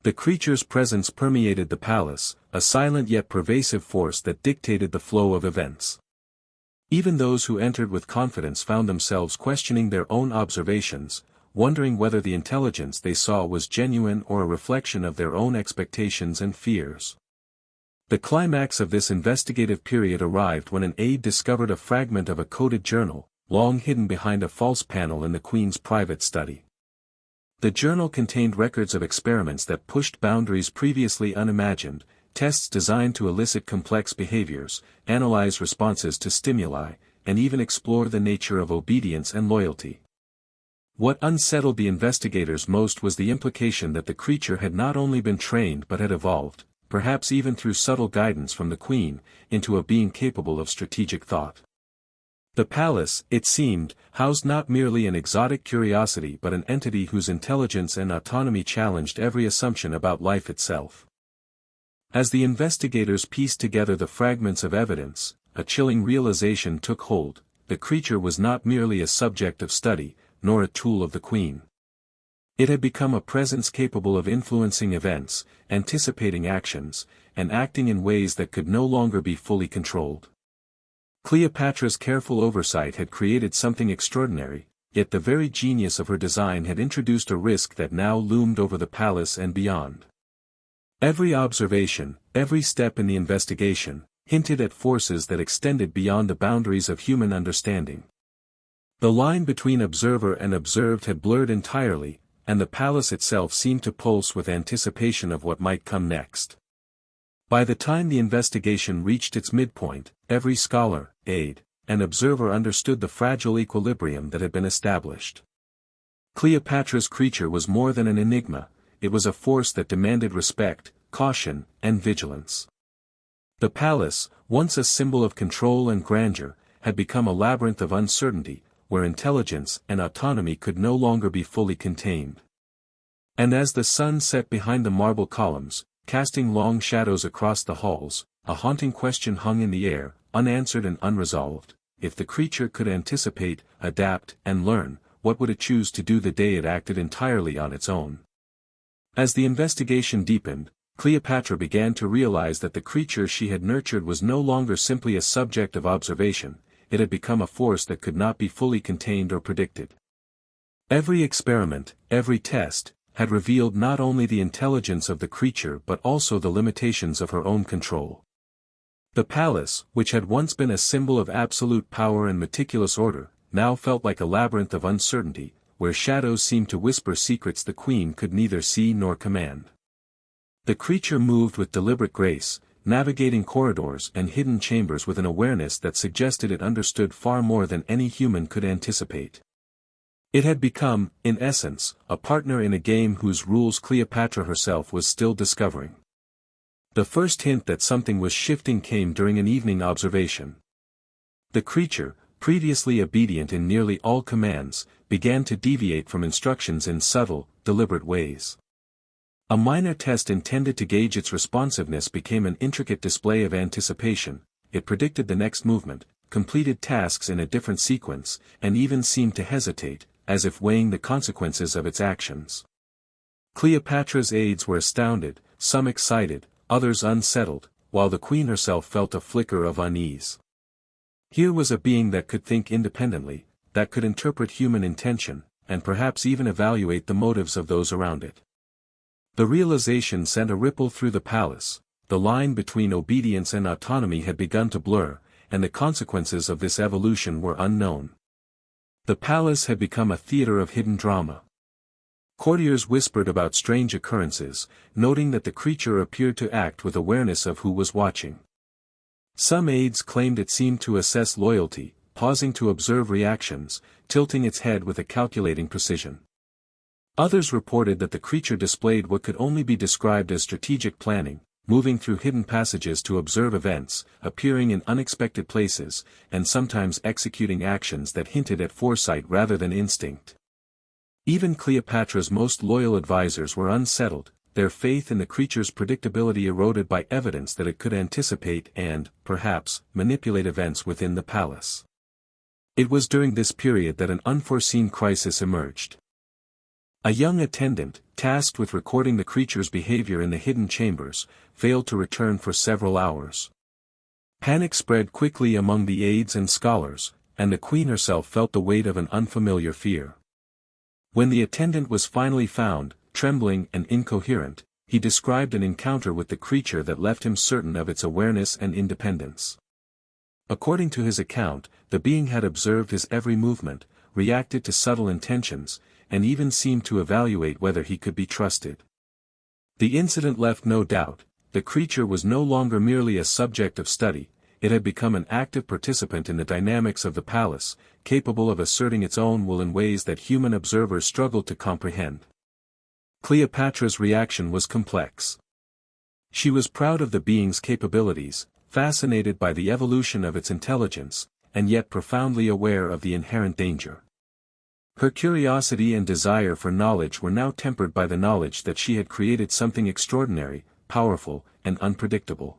The creature's presence permeated the palace, a silent yet pervasive force that dictated the flow of events. Even those who entered with confidence found themselves questioning their own observations, wondering whether the intelligence they saw was genuine or a reflection of their own expectations and fears. The climax of this investigative period arrived when an aide discovered a fragment of a coded journal, long hidden behind a false panel in the Queen's private study. The journal contained records of experiments that pushed boundaries previously unimagined, tests designed to elicit complex behaviors, analyze responses to stimuli, and even explore the nature of obedience and loyalty. What unsettled the investigators most was the implication that the creature had not only been trained but had evolved, perhaps even through subtle guidance from the Queen, into a being capable of strategic thought. The palace, it seemed, housed not merely an exotic curiosity but an entity whose intelligence and autonomy challenged every assumption about life itself. As the investigators pieced together the fragments of evidence, a chilling realization took hold: the creature was not merely a subject of study, nor a tool of the Queen. It had become a presence capable of influencing events, anticipating actions, and acting in ways that could no longer be fully controlled. Cleopatra's careful oversight had created something extraordinary, yet the very genius of her design had introduced a risk that now loomed over the palace and beyond. Every observation, every step in the investigation, hinted at forces that extended beyond the boundaries of human understanding. The line between observer and observed had blurred entirely, and the palace itself seemed to pulse with anticipation of what might come next. By the time the investigation reached its midpoint, every scholar, aide, an observer understood the fragile equilibrium that had been established. Cleopatra's creature was more than an enigma, it was a force that demanded respect, caution, and vigilance. The palace, once a symbol of control and grandeur, had become a labyrinth of uncertainty, where intelligence and autonomy could no longer be fully contained. And as the sun set behind the marble columns, casting long shadows across the halls, a haunting question hung in the air, unanswered and unresolved: if the creature could anticipate, adapt, and learn, what would it choose to do the day it acted entirely on its own? As the investigation deepened, Cleopatra began to realize that the creature she had nurtured was no longer simply a subject of observation, it had become a force that could not be fully contained or predicted. Every experiment, every test, had revealed not only the intelligence of the creature but also the limitations of her own control. The palace, which had once been a symbol of absolute power and meticulous order, now felt like a labyrinth of uncertainty, where shadows seemed to whisper secrets the queen could neither see nor command. The creature moved with deliberate grace, navigating corridors and hidden chambers with an awareness that suggested it understood far more than any human could anticipate. It had become, in essence, a partner in a game whose rules Cleopatra herself was still discovering. The first hint that something was shifting came during an evening observation. The creature, previously obedient in nearly all commands, began to deviate from instructions in subtle, deliberate ways. A minor test intended to gauge its responsiveness became an intricate display of anticipation. It predicted the next movement, completed tasks in a different sequence, and even seemed to hesitate, as if weighing the consequences of its actions. Cleopatra's aides were astounded, some excited, others unsettled, while the queen herself felt a flicker of unease. Here was a being that could think independently, that could interpret human intention, and perhaps even evaluate the motives of those around it. The realization sent a ripple through the palace. The line between obedience and autonomy had begun to blur, and the consequences of this evolution were unknown. The palace had become a theater of hidden drama. Courtiers whispered about strange occurrences, noting that the creature appeared to act with awareness of who was watching. Some aides claimed it seemed to assess loyalty, pausing to observe reactions, tilting its head with a calculating precision. Others reported that the creature displayed what could only be described as strategic planning, moving through hidden passages to observe events, appearing in unexpected places, and sometimes executing actions that hinted at foresight rather than instinct. Even Cleopatra's most loyal advisors were unsettled, their faith in the creature's predictability eroded by evidence that it could anticipate and, perhaps, manipulate events within the palace. It was during this period that an unforeseen crisis emerged. A young attendant, tasked with recording the creature's behavior in the hidden chambers, failed to return for several hours. Panic spread quickly among the aides and scholars, and the queen herself felt the weight of an unfamiliar fear. When the attendant was finally found, trembling and incoherent, he described an encounter with the creature that left him certain of its awareness and independence. According to his account, the being had observed his every movement, reacted to subtle intentions, and even seemed to evaluate whether he could be trusted. The incident left no doubt: the creature was no longer merely a subject of study, it had become an active participant in the dynamics of the palace, capable of asserting its own will in ways that human observers struggled to comprehend. Cleopatra's reaction was complex. She was proud of the being's capabilities, fascinated by the evolution of its intelligence, and yet profoundly aware of the inherent danger. Her curiosity and desire for knowledge were now tempered by the knowledge that she had created something extraordinary, powerful, and unpredictable.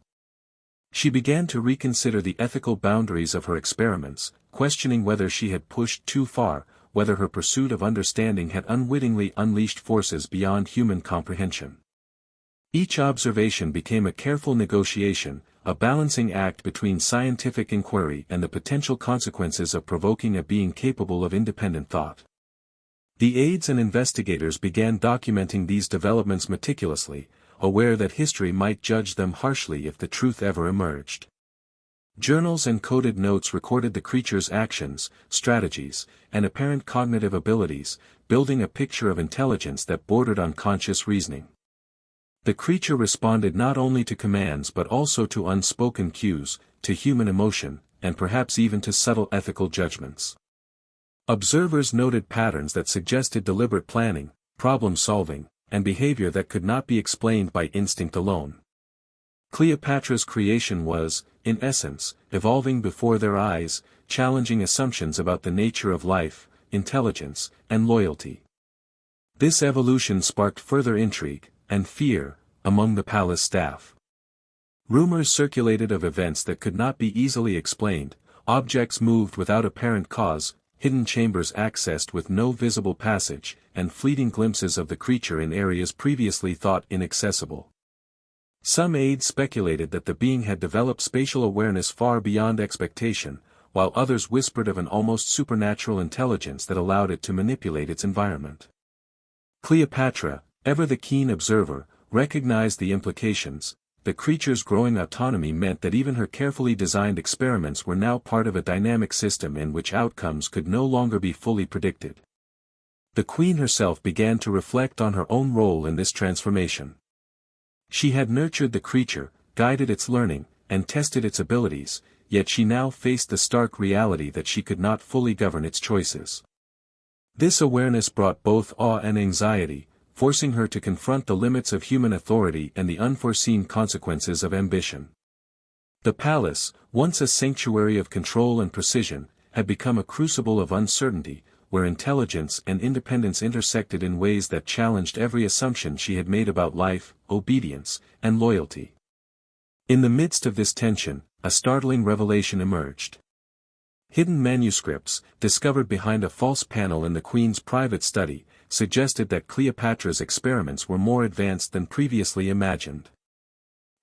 She began to reconsider the ethical boundaries of her experiments, questioning whether she had pushed too far, whether her pursuit of understanding had unwittingly unleashed forces beyond human comprehension. Each observation became a careful negotiation, a balancing act between scientific inquiry and the potential consequences of provoking a being capable of independent thought. The aides and investigators began documenting these developments meticulously, aware that history might judge them harshly if the truth ever emerged. Journals and coded notes recorded the creature's actions, strategies, and apparent cognitive abilities, building a picture of intelligence that bordered on conscious reasoning. The creature responded not only to commands but also to unspoken cues, to human emotion, and perhaps even to subtle ethical judgments. Observers noted patterns that suggested deliberate planning, problem-solving, and behavior that could not be explained by instinct alone. Cleopatra's creation was, in essence, evolving before their eyes, challenging assumptions about the nature of life, intelligence, and loyalty. This evolution sparked further intrigue, and fear, among the palace staff. Rumors circulated of events that could not be easily explained, objects moved without apparent cause, hidden chambers accessed with no visible passage, and fleeting glimpses of the creature in areas previously thought inaccessible. Some aides speculated that the being had developed spatial awareness far beyond expectation, while others whispered of an almost supernatural intelligence that allowed it to manipulate its environment. Cleopatra, ever the keen observer, recognized the implications. The creature's growing autonomy meant that even her carefully designed experiments were now part of a dynamic system in which outcomes could no longer be fully predicted. The queen herself began to reflect on her own role in this transformation. She had nurtured the creature, guided its learning, and tested its abilities, yet she now faced the stark reality that she could not fully govern its choices. This awareness brought both awe and anxiety, forcing her to confront the limits of human authority and the unforeseen consequences of ambition. The palace, once a sanctuary of control and precision, had become a crucible of uncertainty, where intelligence and independence intersected in ways that challenged every assumption she had made about life, obedience, and loyalty. In the midst of this tension, a startling revelation emerged. Hidden manuscripts, discovered behind a false panel in the queen's private study, suggested that Cleopatra's experiments were more advanced than previously imagined.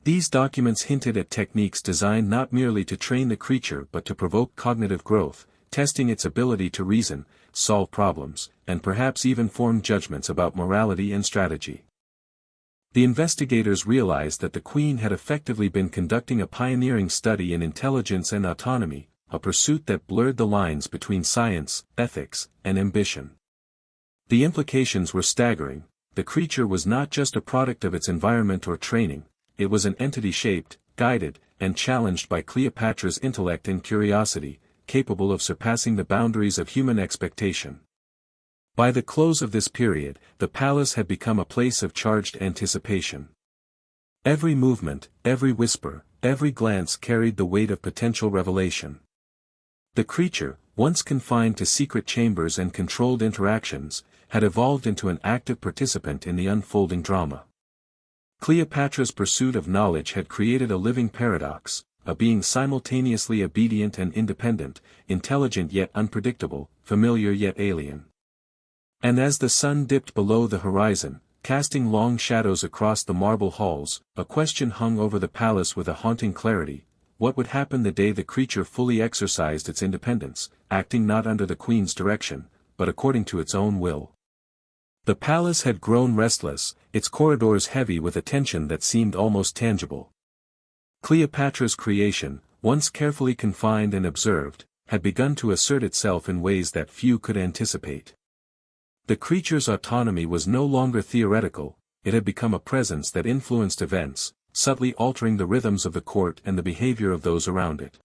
These documents hinted at techniques designed not merely to train the creature but to provoke cognitive growth, testing its ability to reason, solve problems, and perhaps even form judgments about morality and strategy. The investigators realized that the queen had effectively been conducting a pioneering study in intelligence and autonomy, a pursuit that blurred the lines between science, ethics, and ambition. The implications were staggering. The creature was not just a product of its environment or training, it was an entity shaped, guided, and challenged by Cleopatra's intellect and curiosity, capable of surpassing the boundaries of human expectation. By the close of this period, the palace had become a place of charged anticipation. Every movement, every whisper, every glance carried the weight of potential revelation. The creature, once confined to secret chambers and controlled interactions, had evolved into an active participant in the unfolding drama. Cleopatra's pursuit of knowledge had created a living paradox, a being simultaneously obedient and independent, intelligent yet unpredictable, familiar yet alien. And as the sun dipped below the horizon, casting long shadows across the marble halls, a question hung over the palace with a haunting clarity: what would happen the day the creature fully exercised its independence, acting not under the queen's direction, but according to its own will? The palace had grown restless, its corridors heavy with a tension that seemed almost tangible. Cleopatra's creation, once carefully confined and observed, had begun to assert itself in ways that few could anticipate. The creature's autonomy was no longer theoretical, it had become a presence that influenced events, subtly altering the rhythms of the court and the behavior of those around it.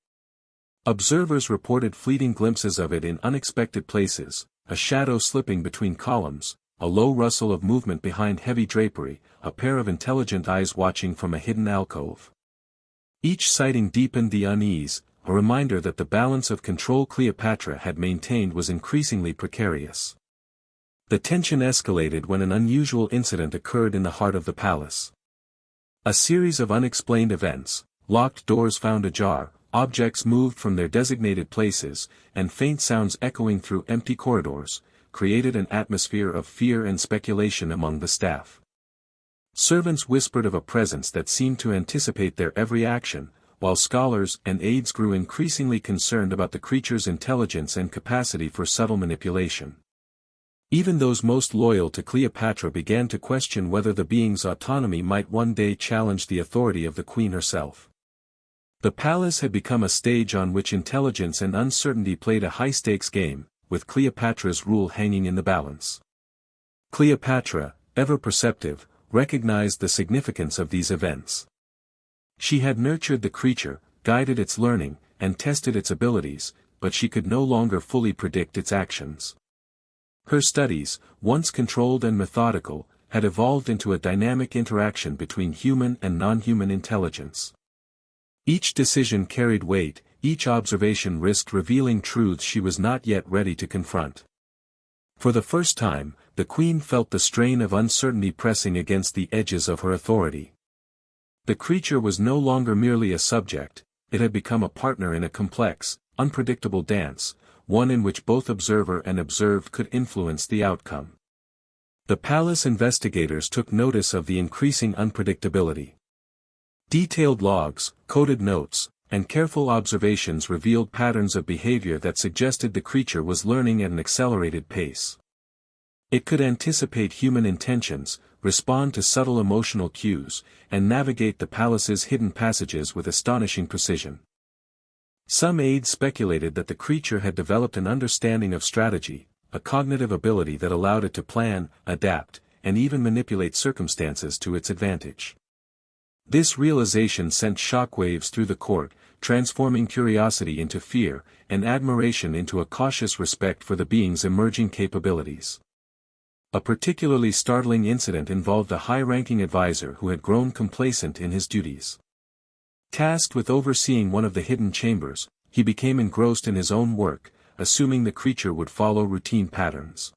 Observers reported fleeting glimpses of it in unexpected places, a shadow slipping between columns, a low rustle of movement behind heavy drapery, a pair of intelligent eyes watching from a hidden alcove. Each sighting deepened the unease, a reminder that the balance of control Cleopatra had maintained was increasingly precarious. The tension escalated when an unusual incident occurred in the heart of the palace. A series of unexplained events, locked doors found ajar, objects moved from their designated places, and faint sounds echoing through empty corridors, created an atmosphere of fear and speculation among the staff. Servants whispered of a presence that seemed to anticipate their every action, while scholars and aides grew increasingly concerned about the creature's intelligence and capacity for subtle manipulation. Even those most loyal to Cleopatra began to question whether the being's autonomy might one day challenge the authority of the queen herself. The palace had become a stage on which intelligence and uncertainty played a high-stakes game, with Cleopatra's rule hanging in the balance. Cleopatra, ever perceptive, recognized the significance of these events. She had nurtured the creature, guided its learning, and tested its abilities, but she could no longer fully predict its actions. Her studies, once controlled and methodical, had evolved into a dynamic interaction between human and non-human intelligence. Each decision carried weight, each observation risked revealing truths she was not yet ready to confront. For the first time, the Queen felt the strain of uncertainty pressing against the edges of her authority. The creature was no longer merely a subject, it had become a partner in a complex, unpredictable dance, one in which both observer and observed could influence the outcome. The palace investigators took notice of the increasing unpredictability. Detailed logs, coded notes, and careful observations revealed patterns of behavior that suggested the creature was learning at an accelerated pace. It could anticipate human intentions, respond to subtle emotional cues, and navigate the palace's hidden passages with astonishing precision. Some aides speculated that the creature had developed an understanding of strategy, a cognitive ability that allowed it to plan, adapt, and even manipulate circumstances to its advantage. This realization sent shockwaves through the court, transforming curiosity into fear, and admiration into a cautious respect for the being's emerging capabilities. A particularly startling incident involved a high-ranking advisor who had grown complacent in his duties. Tasked with overseeing one of the hidden chambers, he became engrossed in his own work, assuming the creature would follow routine patterns.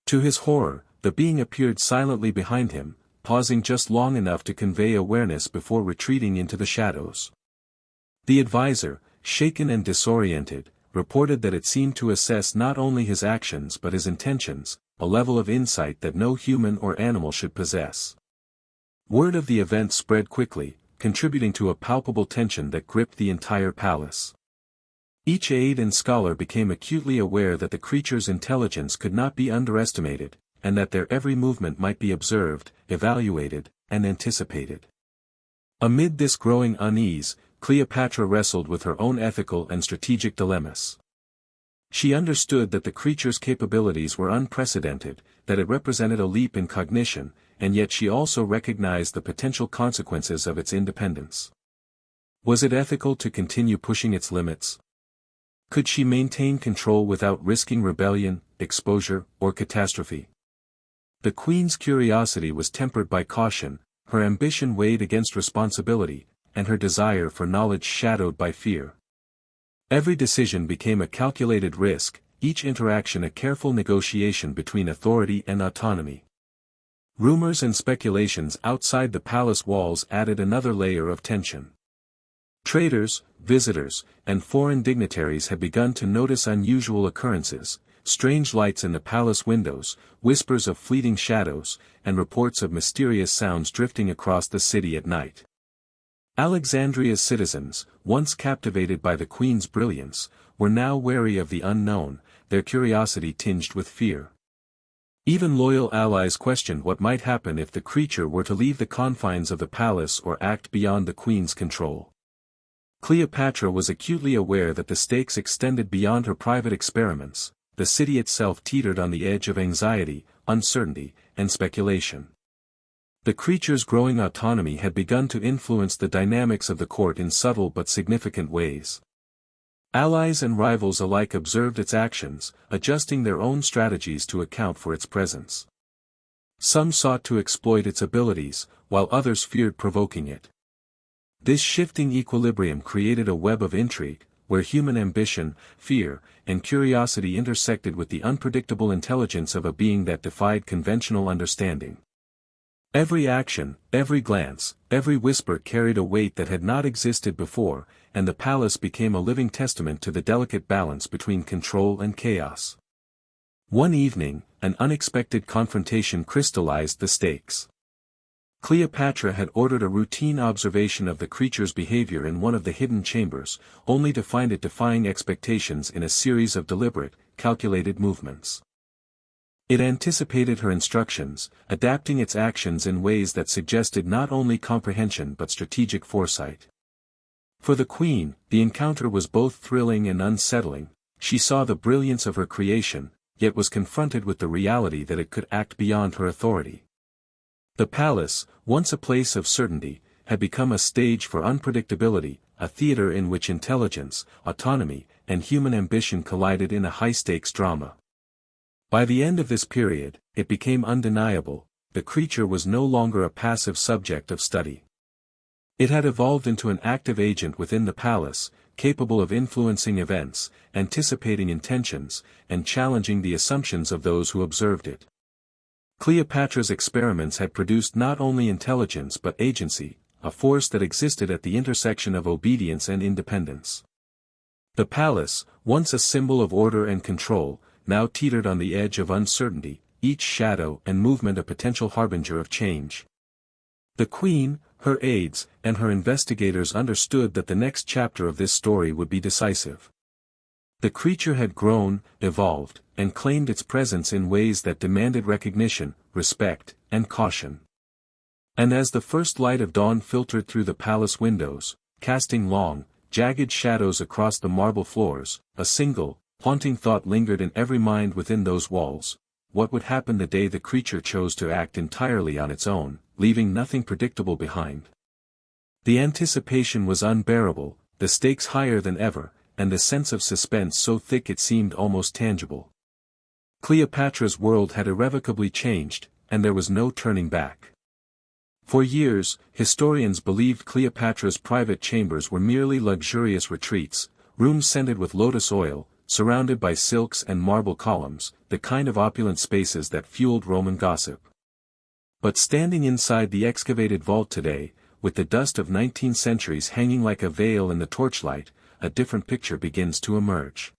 To his horror, the being appeared silently behind him, pausing just long enough to convey awareness before retreating into the shadows. The advisor, shaken and disoriented, reported that it seemed to assess not only his actions but his intentions, a level of insight that no human or animal should possess. Word of the event spread quickly, contributing to a palpable tension that gripped the entire palace. Each aide and scholar became acutely aware that the creature's intelligence could not be underestimated, and that their every movement might be observed, evaluated, and anticipated. Amid this growing unease, Cleopatra wrestled with her own ethical and strategic dilemmas. She understood that the creature's capabilities were unprecedented, that it represented a leap in cognition, and yet she also recognized the potential consequences of its independence. Was it ethical to continue pushing its limits? Could she maintain control without risking rebellion, exposure, or catastrophe? The Queen's curiosity was tempered by caution, her ambition weighed against responsibility, and her desire for knowledge shadowed by fear. Every decision became a calculated risk, each interaction a careful negotiation between authority and autonomy. Rumors and speculations outside the palace walls added another layer of tension. Traders, visitors, and foreign dignitaries had begun to notice unusual occurrences, strange lights in the palace windows, whispers of fleeting shadows, and reports of mysterious sounds drifting across the city at night. Alexandria's citizens, once captivated by the Queen's brilliance, were now wary of the unknown, their curiosity tinged with fear. Even loyal allies questioned what might happen if the creature were to leave the confines of the palace or act beyond the Queen's control. Cleopatra was acutely aware that the stakes extended beyond her private experiments, the city itself teetered on the edge of anxiety, uncertainty, and speculation. The creature's growing autonomy had begun to influence the dynamics of the court in subtle but significant ways. Allies and rivals alike observed its actions, adjusting their own strategies to account for its presence. Some sought to exploit its abilities, while others feared provoking it. This shifting equilibrium created a web of intrigue, where human ambition, fear, and curiosity intersected with the unpredictable intelligence of a being that defied conventional understanding. Every action, every glance, every whisper carried a weight that had not existed before, and the palace became a living testament to the delicate balance between control and chaos. One evening, an unexpected confrontation crystallized the stakes. Cleopatra had ordered a routine observation of the creature's behavior in one of the hidden chambers, only to find it defying expectations in a series of deliberate, calculated movements. It anticipated her instructions, adapting its actions in ways that suggested not only comprehension but strategic foresight. For the Queen, the encounter was both thrilling and unsettling. She saw the brilliance of her creation, yet was confronted with the reality that it could act beyond her authority. The palace, once a place of certainty, had become a stage for unpredictability, a theater in which intelligence, autonomy, and human ambition collided in a high-stakes drama. By the end of this period, it became undeniable, the creature was no longer a passive subject of study. It had evolved into an active agent within the palace, capable of influencing events, anticipating intentions, and challenging the assumptions of those who observed it. Cleopatra's experiments had produced not only intelligence but agency, a force that existed at the intersection of obedience and independence. The palace, once a symbol of order and control, now teetered on the edge of uncertainty, each shadow and movement a potential harbinger of change. The queen, her aides, and her investigators understood that the next chapter of this story would be decisive. The creature had grown, evolved, and claimed its presence in ways that demanded recognition, respect, and caution. And as the first light of dawn filtered through the palace windows, casting long, jagged shadows across the marble floors, a single, haunting thought lingered in every mind within those walls: what would happen the day the creature chose to act entirely on its own, leaving nothing predictable behind? The anticipation was unbearable, the stakes higher than ever, and the sense of suspense so thick it seemed almost tangible. Cleopatra's world had irrevocably changed, and there was no turning back. For years, historians believed Cleopatra's private chambers were merely luxurious retreats, rooms scented with lotus oil, surrounded by silks and marble columns, the kind of opulent spaces that fueled Roman gossip. But standing inside the excavated vault today, with the dust of 19 centuries hanging like a veil in the torchlight, a different picture begins to emerge.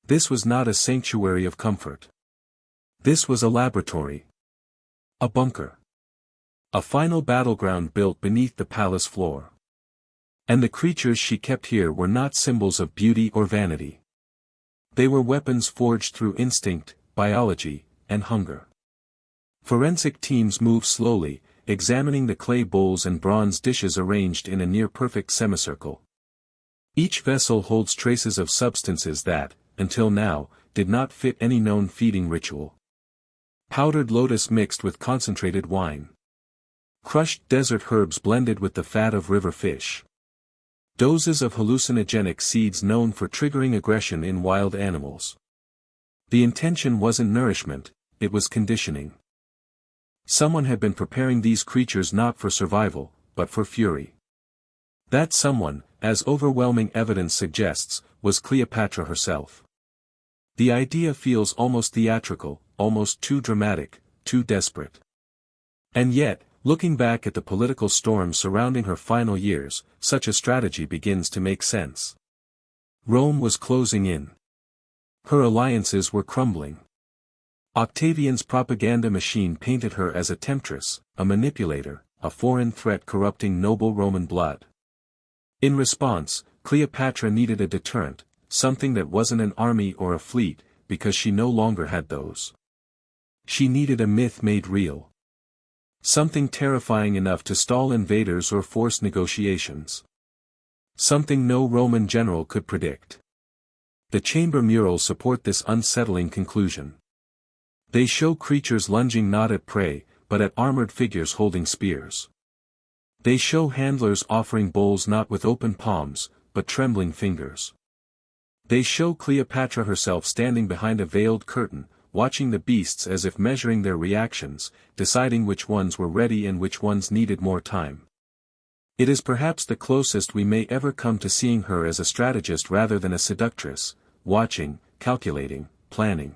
This was not a sanctuary of comfort. This was a laboratory. A bunker. A final battleground built beneath the palace floor. And the creatures she kept here were not symbols of beauty or vanity. They were weapons forged through instinct, biology, and hunger. Forensic teams moved slowly, examining the clay bowls and bronze dishes arranged in a near-perfect semicircle. Each vessel holds traces of substances that, until now, did not fit any known feeding ritual. Powdered lotus mixed with concentrated wine. Crushed desert herbs blended with the fat of river fish. Doses of hallucinogenic seeds known for triggering aggression in wild animals. The intention wasn't nourishment, it was conditioning. Someone had been preparing these creatures not for survival, but for fury. That someone, as overwhelming evidence suggests, was Cleopatra herself. The idea feels almost theatrical, almost too dramatic, too desperate. And yet, looking back at the political storm surrounding her final years, such a strategy begins to make sense. Rome was closing in. Her alliances were crumbling. Octavian's propaganda machine painted her as a temptress, a manipulator, a foreign threat corrupting noble Roman blood. In response, Cleopatra needed a deterrent, something that wasn't an army or a fleet, because she no longer had those. She needed a myth made real. Something terrifying enough to stall invaders or force negotiations. Something no Roman general could predict. The chamber murals support this unsettling conclusion. They show creatures lunging not at prey, but at armored figures holding spears. They show handlers offering bowls not with open palms, but trembling fingers. They show Cleopatra herself standing behind a veiled curtain, watching the beasts as if measuring their reactions, deciding which ones were ready and which ones needed more time. It is perhaps the closest we may ever come to seeing her as a strategist rather than a seductress, watching, calculating, planning.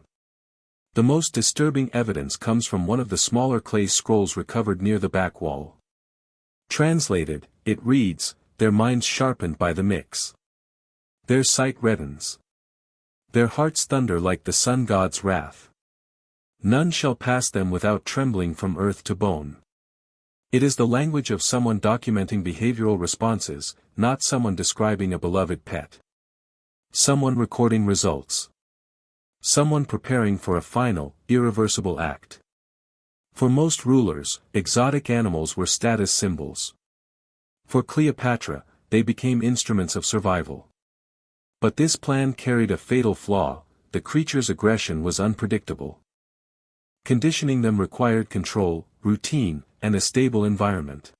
The most disturbing evidence comes from one of the smaller clay scrolls recovered near the back wall. Translated, it reads, "Their minds sharpened by the mix. Their sight reddens. Their hearts thunder like the sun god's wrath. None shall pass them without trembling from earth to bone." It is the language of someone documenting behavioral responses, not someone describing a beloved pet. Someone recording results. Someone preparing for a final, irreversible act. For most rulers, exotic animals were status symbols. For Cleopatra, they became instruments of survival. But this plan carried a fatal flaw: the creature's aggression was unpredictable. Conditioning them required control, routine, and a stable environment.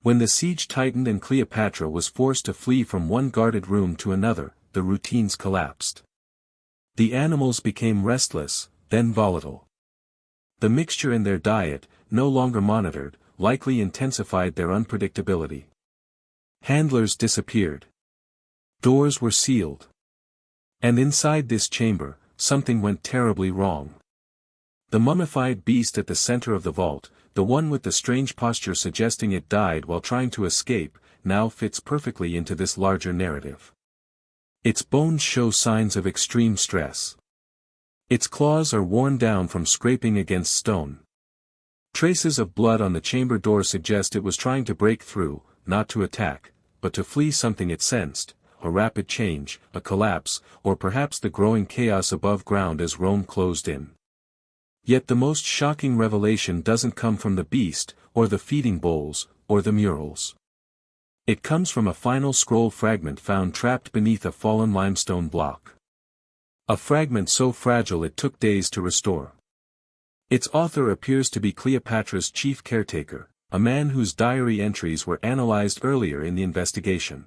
When the siege tightened and Cleopatra was forced to flee from one guarded room to another, the routines collapsed. The animals became restless, then volatile. The mixture in their diet, no longer monitored, likely intensified their unpredictability. Handlers disappeared. Doors were sealed. And inside this chamber, something went terribly wrong. The mummified beast at the center of the vault, the one with the strange posture suggesting it died while trying to escape, now fits perfectly into this larger narrative. Its bones show signs of extreme stress. Its claws are worn down from scraping against stone. Traces of blood on the chamber door suggest it was trying to break through, not to attack, but to flee something it sensed, a rapid change, a collapse, or perhaps the growing chaos above ground as Rome closed in. Yet the most shocking revelation doesn't come from the beast, or the feeding bowls, or the murals. It comes from a final scroll fragment found trapped beneath a fallen limestone block. A fragment so fragile it took days to restore. Its author appears to be Cleopatra's chief caretaker, a man whose diary entries were analyzed earlier in the investigation.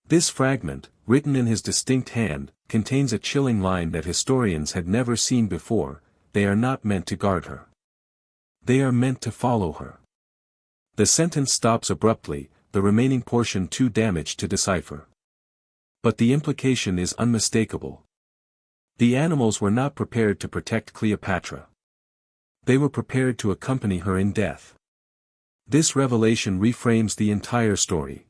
This fragment, written in his distinct hand, contains a chilling line that historians had never seen before: they are not meant to guard her. They are meant to follow her. The sentence stops abruptly, the remaining portion too damaged to decipher. But the implication is unmistakable. The animals were not prepared to protect Cleopatra. They were prepared to accompany her in death. This revelation reframes the entire story.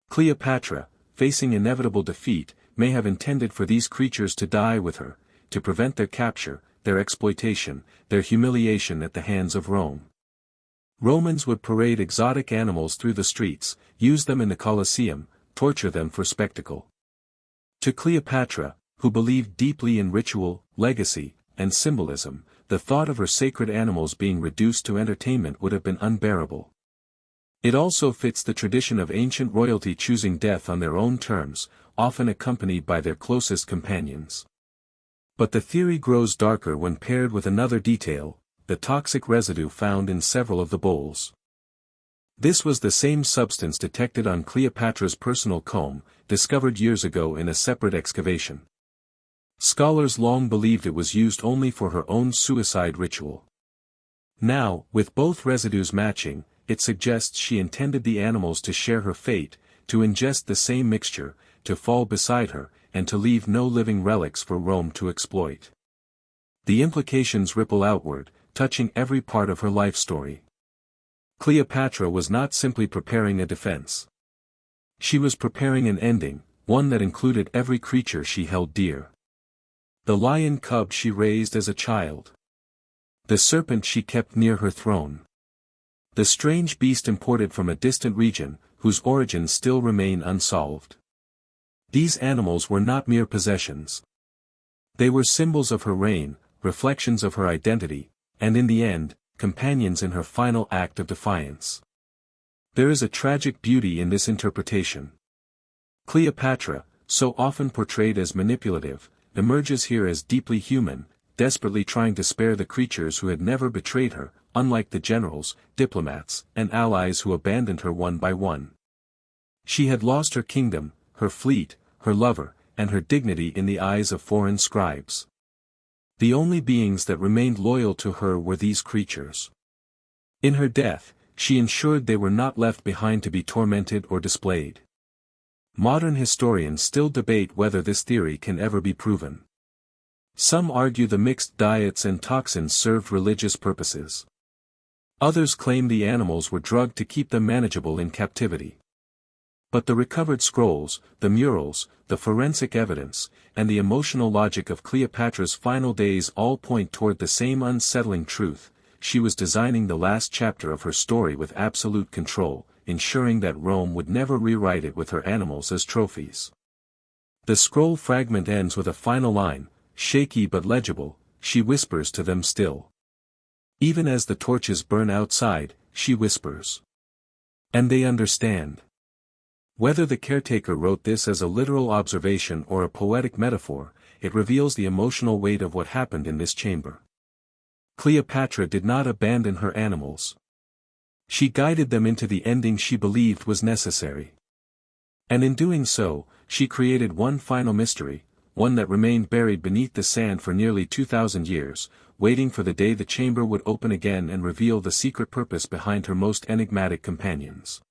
Cleopatra, facing inevitable defeat, may have intended for these creatures to die with her, to prevent their capture, their exploitation, their humiliation at the hands of Rome. Romans would parade exotic animals through the streets, use them in the Colosseum, torture them for spectacle. To Cleopatra, who believed deeply in ritual, legacy, and symbolism, the thought of her sacred animals being reduced to entertainment would have been unbearable. It also fits the tradition of ancient royalty choosing death on their own terms, often accompanied by their closest companions. But the theory grows darker when paired with another detail: the toxic residue found in several of the bowls. This was the same substance detected on Cleopatra's personal comb, discovered years ago in a separate excavation. Scholars long believed it was used only for her own suicide ritual. Now, with both residues matching, it suggests she intended the animals to share her fate, to ingest the same mixture, to fall beside her, and to leave no living relics for Rome to exploit. The implications ripple outward, touching every part of her life story. Cleopatra was not simply preparing a defense. She was preparing an ending, one that included every creature she held dear. The lion cub she raised as a child. The serpent she kept near her throne. The strange beast imported from a distant region, whose origins still remain unsolved. These animals were not mere possessions. They were symbols of her reign, reflections of her identity, and in the end, companions in her final act of defiance. There is a tragic beauty in this interpretation. Cleopatra, so often portrayed as manipulative, emerges here as deeply human, desperately trying to spare the creatures who had never betrayed her, unlike the generals, diplomats, and allies who abandoned her one by one. She had lost her kingdom, her fleet, her lover, and her dignity in the eyes of foreign scribes. The only beings that remained loyal to her were these creatures. In her death, she ensured they were not left behind to be tormented or displayed. Modern historians still debate whether this theory can ever be proven. Some argue the mixed diets and toxins served religious purposes. Others claim the animals were drugged to keep them manageable in captivity. But the recovered scrolls, the murals, the forensic evidence, and the emotional logic of Cleopatra's final days all point toward the same unsettling truth: she was designing the last chapter of her story with absolute control, ensuring that Rome would never rewrite it with her animals as trophies. The scroll fragment ends with a final line, shaky but legible: she whispers to them still. Even as the torches burn outside, she whispers. And they understand. Whether the caretaker wrote this as a literal observation or a poetic metaphor, it reveals the emotional weight of what happened in this chamber. Cleopatra did not abandon her animals. She guided them into the ending she believed was necessary. And in doing so, she created one final mystery, one that remained buried beneath the sand for nearly 2,000 years, waiting for the day the chamber would open again and reveal the secret purpose behind her most enigmatic companions.